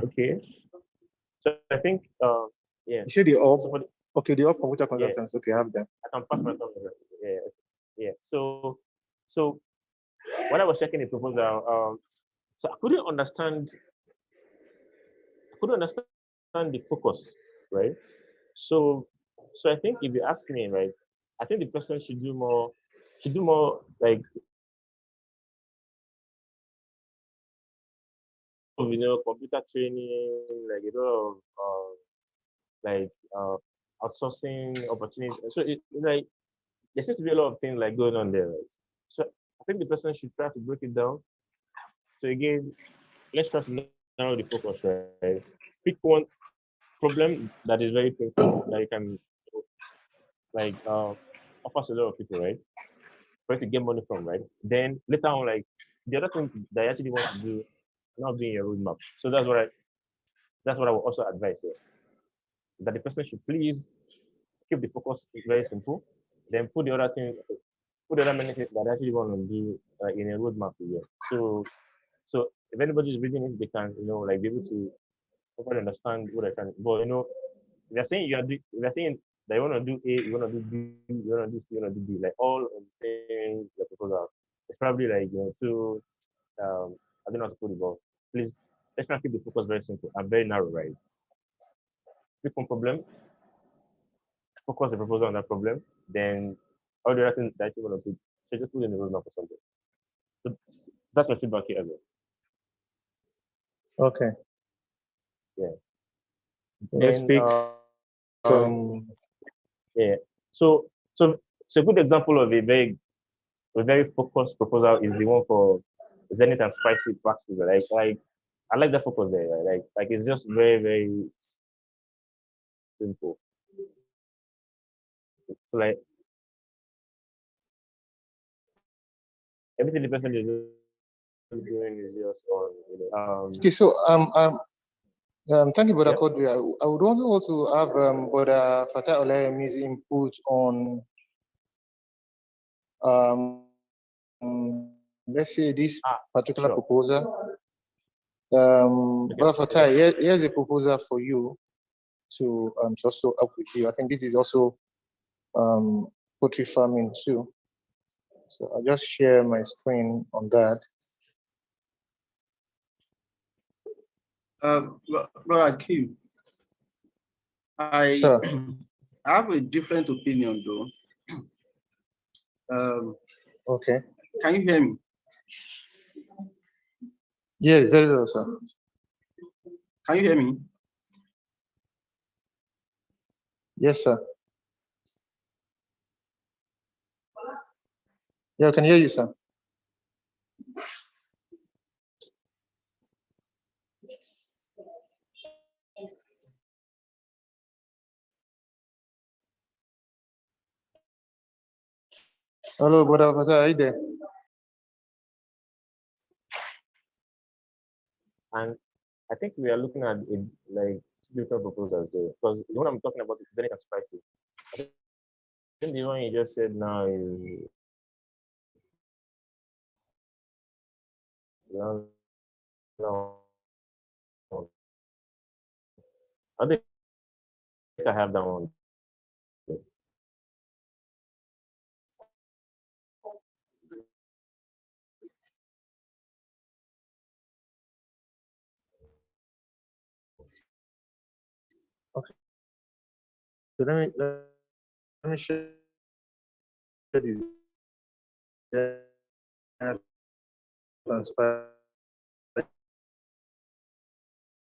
Okay. So I think yeah. You share the Hub. So Okay, the Hub computer consultants. Okay, I have them. I can pass my thumb. Yeah. So when I was checking the proposal, so I couldn't understand. I couldn't understand the focus, right? So, so I think if you ask me, right, I think the person should do more like computer training, like like uh, outsourcing opportunities. So like there seems to be a lot of things like going on there. Right? So I think the person should try to break it down. So again, let's try to narrow the focus, right? Pick one problem that is very painful that you can like offers a lot of people, right? For you to get money from, right? Then later on, like the other thing that you actually want to do not be in your roadmap. So that's what I would also advise here. That the person should please keep the focus very simple. Then put the other many things that they actually want to do in a roadmap here. So if anybody is reading it, they can like be able to properly understand what I can. But if you're saying if you're saying that you want to do A, you want to do B, you want to do C, you want to do D, like all on the same proposal, it's probably like too I don't know how to put it, but please let's try to keep the focus very simple and very narrow, right? Pick one problem, focus the proposal on that problem, then all the other things that you want to do, so just put in the roadmap or something. So that's my feedback here as well. Okay. Yeah. Let's Then pick um, some. yeah. So so so a good example of a very focused proposal is the one for Zenith and Spicy practice. Like I like that focus there. Right? Like it's just very very simple. So like everything the person is doing is just on Okay, so thank you, Brother Yep. Kodri. I would also have Brother Fatah Olayemi's input on let's say this particular Sure. proposal. Okay. Brother Fatah, here's a proposal for you to also up with you. I think this is also poultry farming too. So I'll just share my screen on that. Brother Kim, I Sure. have a different opinion though. Okay. Can you hear me? Yes, very well, sir. Can you hear me? Yes, sir. Yeah, I can hear you, sir. Hello, Brother Fatah, are you there? And I think we are looking at it like different proposals there. Because the one I'm talking about is Zenith and Spicy. I think the one you just said now is no, no. I think I have that one. Okay. So let me share this.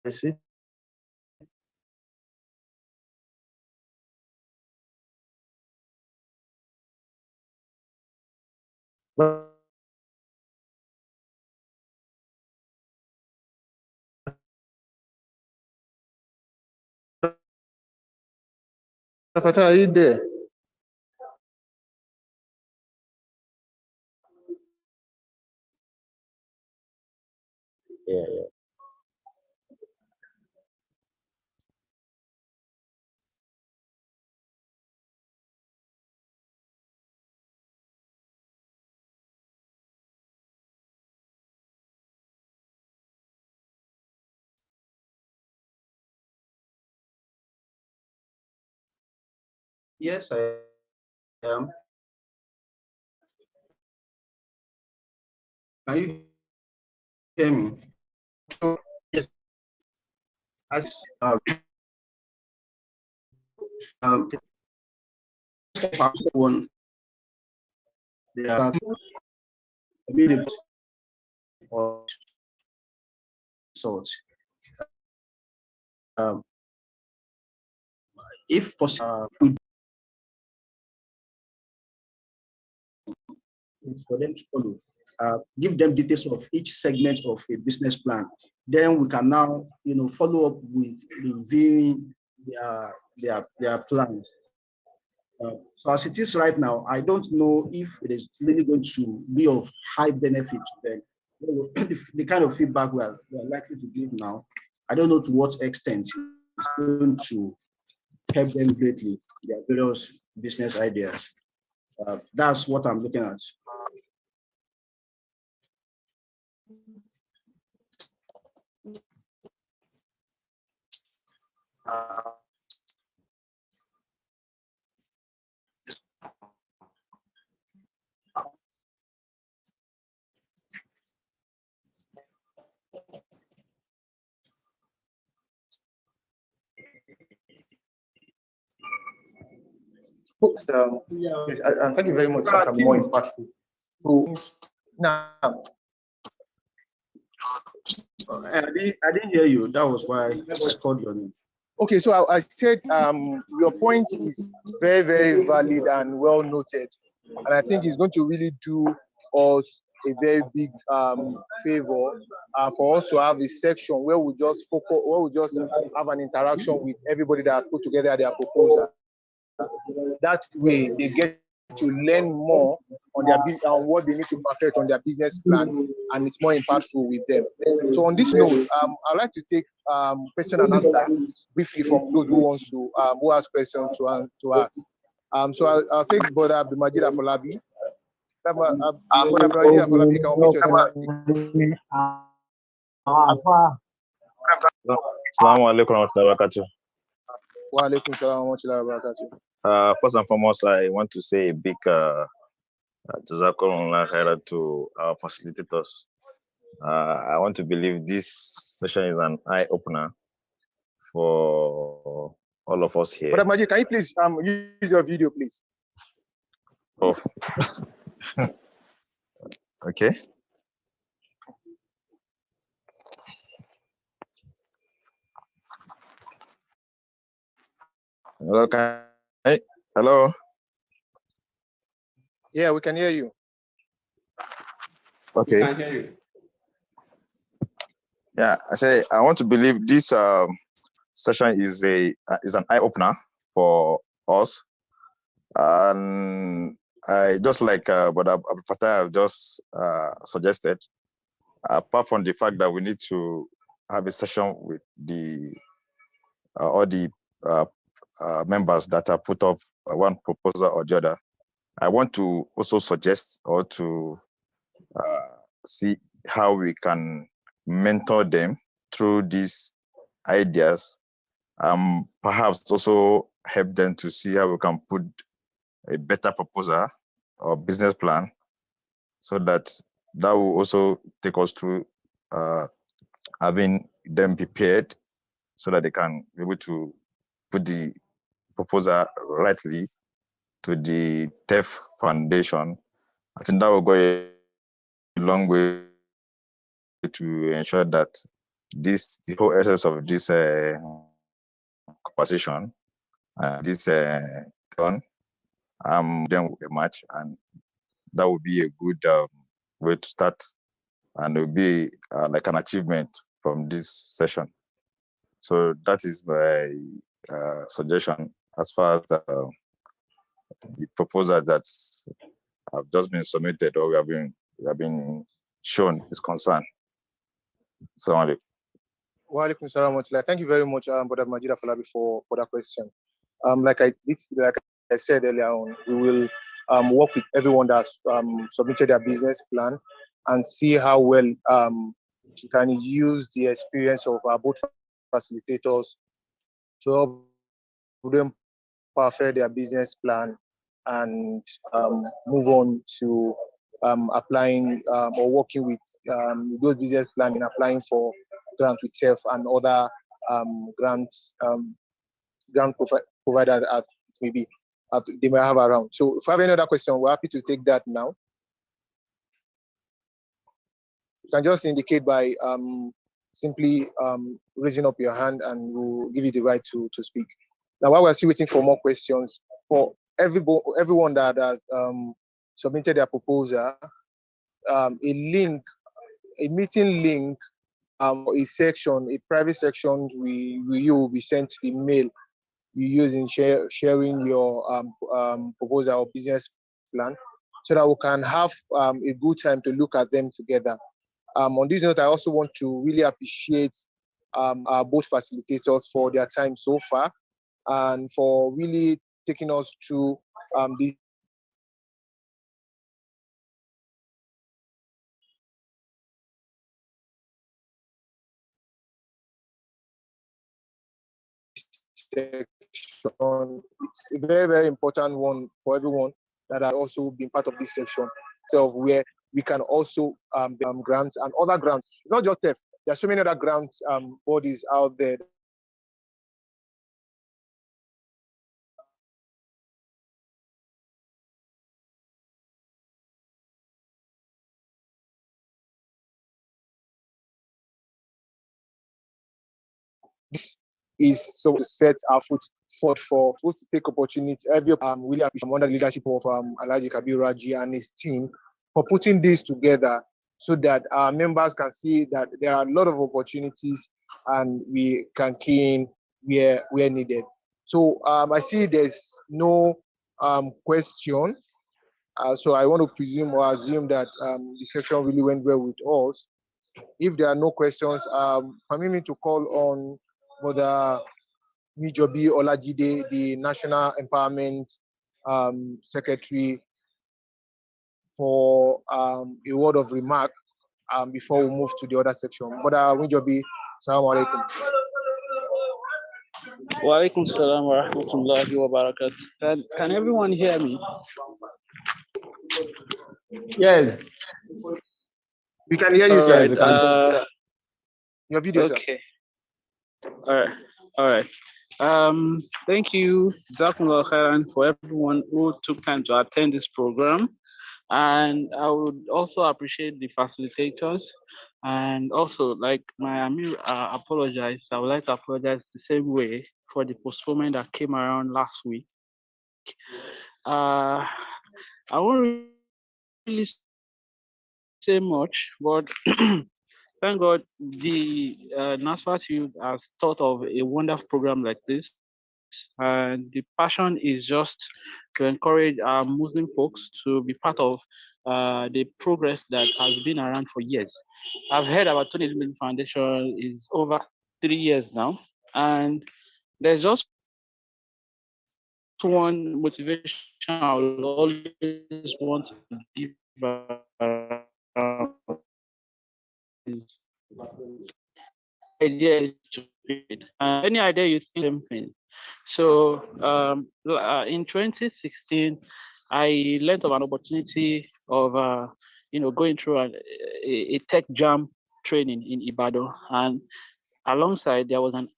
Spicy. Brother Fatah, are you there? Yeah, yeah. Yes, I am. Can you hear me? Yes. As one, they are available or results. If possible, for them to follow. Give them details of each segment of a business plan. Then we can now, follow up with reviewing their plans. So as it is right now, I don't know if it is really going to be of high benefit to them. The kind of feedback we are likely to give now, I don't know to what extent it's going to help them greatly, their various business ideas. That's what I'm looking at. Yes, and thank you very much. That can be more impactful. So now, I didn't hear you. That was why I called your name. okay, so I said your point is very, very valid and well noted, and I think it's going to really do us a very big favor for us to have a section where we just focus, where we just have an interaction with everybody that put together their proposal. That way, they get to learn more on their on what they need to perfect on their business plan, and it's more impactful with them. So on this note, I'd like to take question and answer briefly from those who wants to who has questions to ask. So I'll take Brother Abdulmajid Afolabi. Brother Abdulmajid Afolabi, can unmute yourself and speak. Assalamu alaikum warahmatullahi wabarakatuh. Wa alaikum salam wa rahmatullahi wa barakatuh. First and foremost, I want to say a big jazakallah khaira to our facilitators. I want to believe this session is an eye-opener for all of us here. Brother Majid, can you please use your video, please? Oh. Okay. Hello, hello. Yeah, we can hear you. Okay. We can hear you. Yeah, I say I want to believe this session is an eye-opener for us, and I just like what Abu Fatah just suggested. Apart from the fact that we need to have a session with the all the members that have put up one proposal or the other, I want to also suggest or to see how we can mentor them through these ideas, perhaps also help them to see how we can put a better proposal or business plan, so that will also take us through having them prepared so that they can be able to put the proposal rightly to the TEF Foundation. I think that will go a long way to ensure that the whole essence of this conversation, this done, then a match, and that would be a good way to start, and it will be like an achievement from this session. So that is my suggestion as far as the proposal that have just been submitted or we have been shown is concerned. So Wa alaikum salam wa rahmatullah. Thank you very much, Brother Majid Afolabi, for that question. Like I said earlier on, we will work with everyone that's submitted their business plan and see how well we can use the experience of our both facilitators to help them perfect their business plan and move on to applying or working with those business planning, applying for grants with TEF and other grants grant providers at maybe they may have around. So if you have any other question, we're happy to take that now. You can just indicate by simply raising up your hand and we'll give you the right to speak. Now, while we're still waiting for more questions, for everyone that submitted their proposal, a meeting link, a section, a private section you will be sent to the mail you use in sharing your proposal or business plan, so that we can have a good time to look at them together. On this note, I also want to really appreciate our both facilitators for their time so far and for really taking us through this section. It's a very, very important one for everyone that has also been part of this section. So where we can also grants and other grants. It's not just TEF. There are so many other grants bodies out there this is so to set our foot forward for us to take opportunity. Every really appreciate under the leadership of Alhaji Kabir Raji and his team for putting this together so that our members can see that there are a lot of opportunities and we can key in where needed. So I see there's no question. So I want to presume or assume that the section really went well with us. If there are no questions, permit me to call on Brother Mijobi Olajide, the National Empowerment Secretary, for a word of remark before we move to the other section. Brother Mijobi, Assalamu alaikum. Wa alaikum salam wa rahmatullahi wa barakatuh. Can everyone hear me? Yes. We can hear you, All sir. right. Your video, okay. Sir. All right. Thank you, Jazakumullah khairan, for everyone who took time to attend this program. And I would also appreciate the facilitators. And also, like my Amir apologized, I would like to apologize the same way for the postponement that came around last week. I won't really say much, but thank God the Nasfat youth has thought of a wonderful program like this. And the passion is just to encourage our Muslim folks to be part of the progress that has been around for years. I've heard about Tony Eluvial Foundation is over 3 years now, and there's just one motivation I will always want to give is idea is stupid. Any idea you think something. So in 2016, I learned of an opportunity of going through a tech jam training in Ibadan, and alongside there was a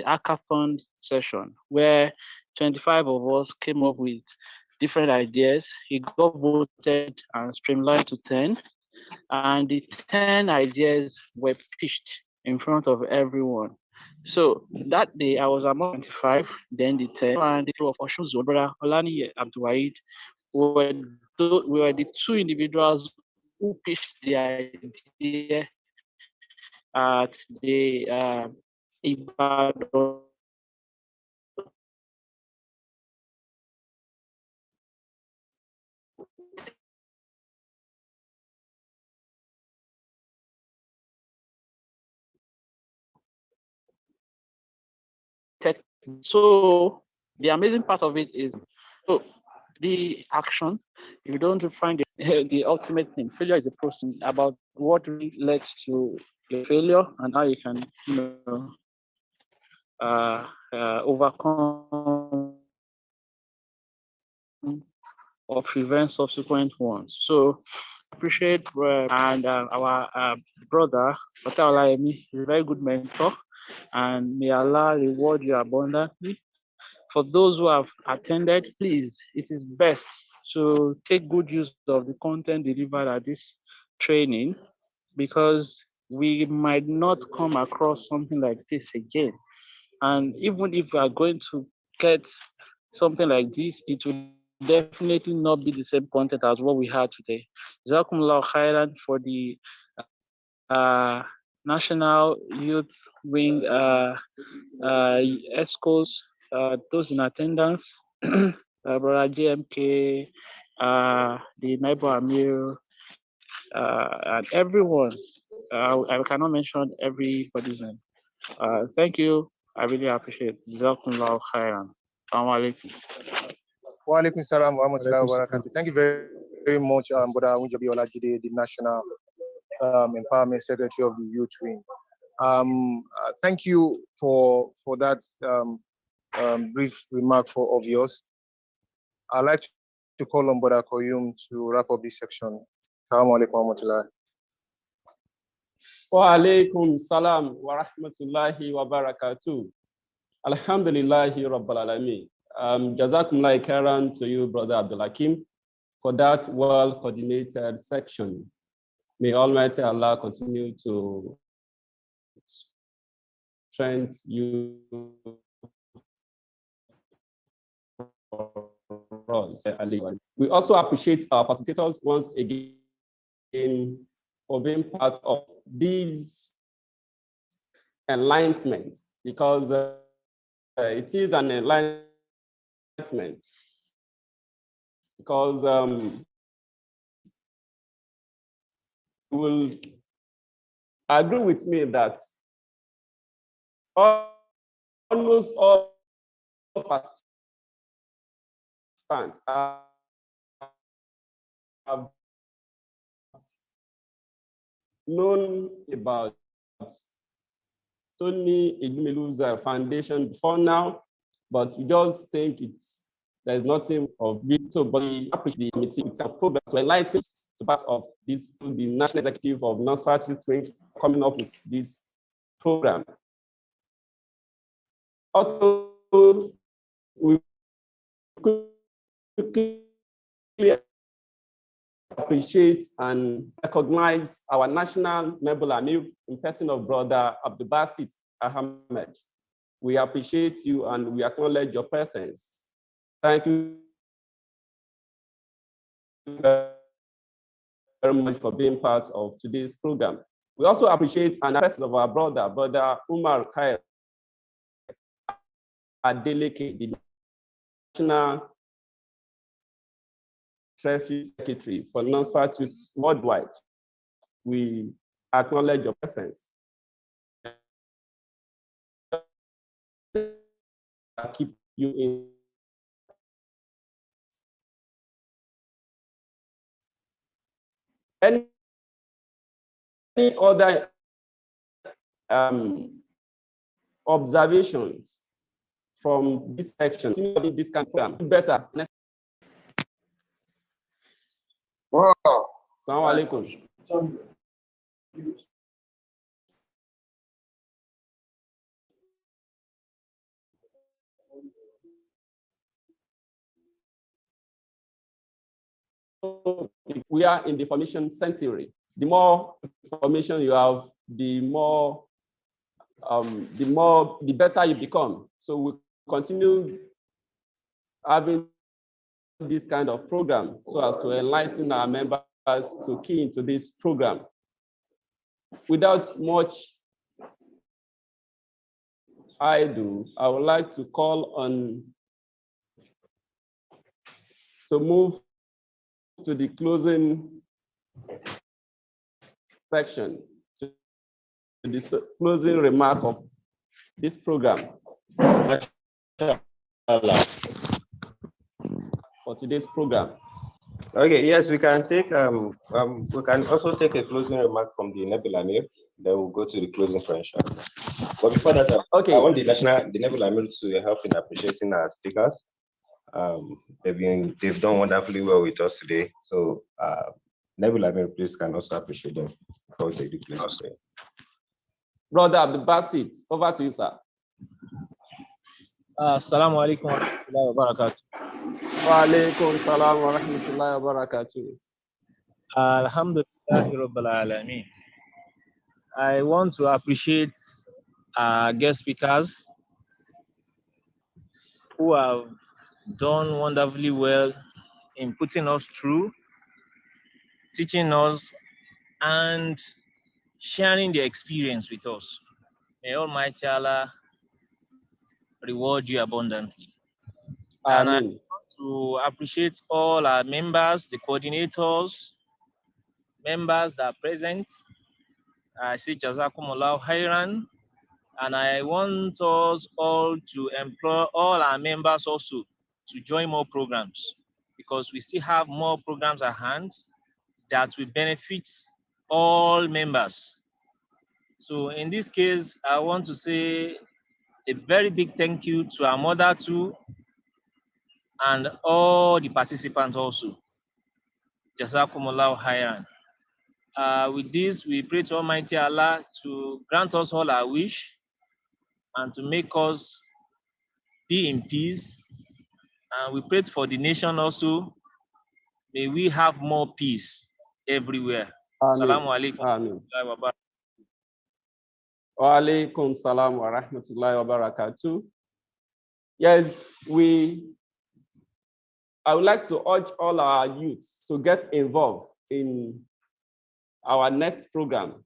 hackathon session where 25 of us came up with different ideas. It got voted and streamlined to 10, and the 10 ideas were pitched in front of everyone. So that day I was among 25, then the 10, and the two of Oshun's brother Olani Abdulwahid we were the two individuals who pitched the idea at the Ibadan tech. So the amazing part of it is the action. If you don't find the ultimate thing, failure is a process about what really leads to a failure and how you can overcome or prevent subsequent ones. So appreciate and our brother, Fatah Olayemi, is a very good mentor, and may Allah reward you abundantly. For those who have attended, please, it is best to take good use of the content delivered at this training, because we might not come across something like this again. And even if we are going to get something like this, it will definitely not be the same content as what we had today. Jazakumullah khairan for the National Youth Wing ESCOs, those in attendance, Brother JMK, the Naibu Amir, and everyone. I cannot mention everybody's name. Thank you. I really appreciate it. Jazakumullah khairan. Assalamu alaikum. Wa alaikum salam wa rahmatullahi wa barakatuh. Thank you very much, Brother Unjabi Olajide, the National Empowerment Secretary of the Youth Wing. Thank you for that brief remark of yours. I'd like to call on Brother Koyum to wrap up this section. Assalamu alaikum wa rahmatullahi. Wa alaikum salam wa rahmatullahi wa barakatuh. Alhamdulillahi rabbil alameen. Jazakumullah khairan to you, Brother Abdul Hakim, for that well-coordinated section. May Almighty Allah continue to strengthen you for us. We also appreciate our facilitators once again for being part of these enlightenment, because it is an enlightenment, because you will agree with me that almost all participants have known about Sony Eluvial's foundation before now, but we just think there's nothing of it. So, but we appreciate the committee with a program to enlighten the part of this, the national executive of Nasfat Youth Wing coming up with this program. Also, we quickly appreciate and recognize our national member Amir in person of Brother Abdul Basit Ahmed. We appreciate you and we acknowledge your presence. Thank you very much for being part of today's program. We also appreciate and presence of our brother Umar Khair Adeleke, the National Treasury Secretary for Nasfat Youth Worldwide. We acknowledge your presence. I keep you in. Any other observations from this section? This can be better. Wow. Assalamu alaikum. We are in the information century. The more information you have, the better you become. So we continue having this kind of program so as to enlighten our members to key into this program. Without much ado, I would like to call on to move to the closing section, to the closing remark of this program for today's program. Okay, yes, we can take we can also take a closing remark from the Nabil Amir, then we'll go to the closing for inshallah. But before that, okay, I want the Nabil Amir to help in appreciating our speakers. They've done wonderfully well with us today. So Nabil Amir, please can also appreciate them before we take the place. Brother Abdul Basit, over to you, sir. Assalamu alaikum wa rahmatullahi wa barakatuh. Wa alaikum salam wa rahmatullahi wa barakatuh. Alhamdulillahi Rabbil Alameen. I want to appreciate our guest speakers who have done wonderfully well in putting us through, teaching us, and sharing their experience with us. May Almighty Allah reward you abundantly. And I want to appreciate all our members, the coordinators, members that are present. I say Jazakumullah Khairan. And I want us all to employ all our members also to join more programs, because we still have more programs at hand that will benefit all members. So in this case, I want to say a very big thank you to our mother too, and all the participants also. Jazakumullah Khairan. With this, we pray to Almighty Allah to grant us all our wish and to make us be in peace. And we pray for the nation also. May we have more peace everywhere. Assalamu alaikum. Wa alaikum salam wa rahmatullahi wa barakatuh. Yes, I would like to urge all our youths to get involved in our next program.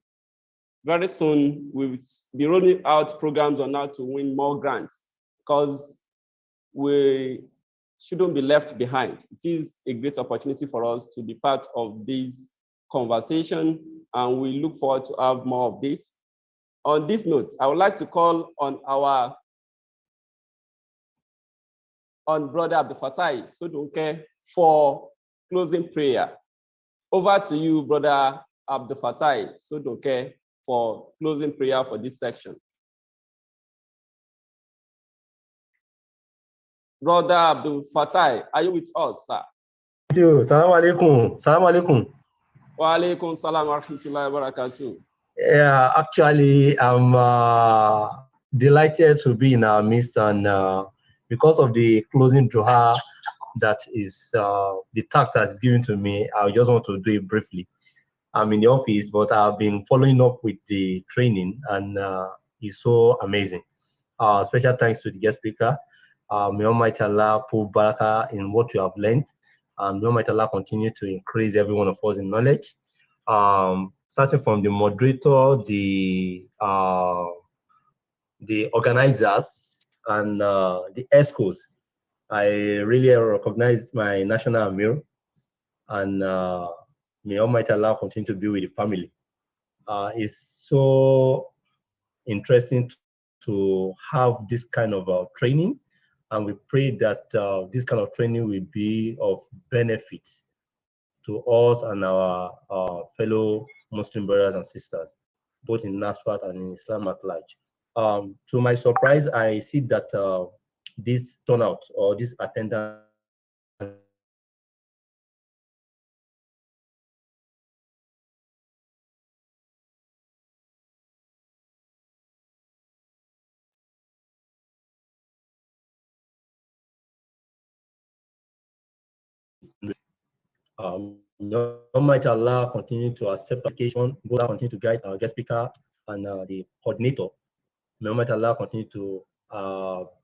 Very soon, we'll be rolling out programs on how to win more grants, because we shouldn't be left behind. It is a great opportunity for us to be part of this conversation, and we look forward to have more of this. On this note, I would like to call on Brother Abdul Fatai Sodunke for closing prayer. Over to you, Brother Abdul Fatai Sodunke, for closing prayer for this section. Brother Abdul Fatai, are you with us, sir? Thank you. Salam alaikum. Salam alaikum. Wa alaikum salam wa rahmatullahi wa barakatuh. Yeah, actually, I'm delighted to be in our midst, and because of the closing duha that is the task that is given to me, I just want to do it briefly. I'm in the office, but I've been following up with the training, and it's so amazing. Special thanks to the guest speaker. May Almighty Allah put barakah in what you have learned. May Almighty Allah continue to increase every one of us in knowledge. Starting from the moderator, the organizers, and the ESCOs. I really recognize my national Amir, and may Almighty Allah continue to be with the family. It's so interesting to have this kind of training, and we pray that this kind of training will be of benefit to us and our fellow Muslim brothers and sisters, both in Nasfat and in Islam at large. To my surprise, I see that this turnout or this attendance Almighty Allah continue to accept application, God continue to guide our guest speaker and the coordinator. May Almighty Allah continue to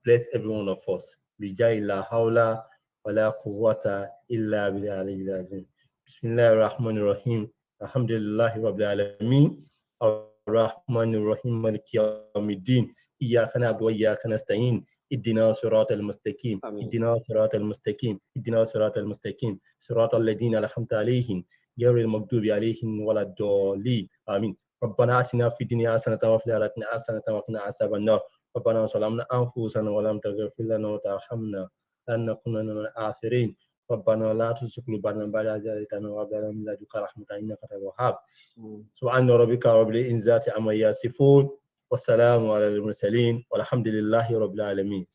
bless every one of us. Bijai la hawla wa la quwwata illa billahi al-azim. Bismillahir Rahmanir Rahim. Alhamdulillahi Rabbil Alameen. Ar-Rahmanir Rahim. Maliki Yawmiddin. Iyyaka na'budu wa iyyaka nasta'in. اهدنا صراط المستقيم اهدنا صراط المستقيم اهدنا صراط المستقيم صراط الذين أنعمت عليهم غير المغضوب عليهم ولا الضالين آمين ربنا آتنا في الدنيا حسنة وفي الآخرة حسنة وقنا عذاب النار ربنا ظلمنا أنفسنا ولم تغفر لنا وترحمنا لنكن من الخاسرين ربنا لا تزغ قلوبنا بعد إذ هديتنا وهب لنا من لدنك رحمة إنك أنت الوهاب سبحان ربك رب العزة عما يصفون والسلام على المرسلين والحمد لله رب العالمين.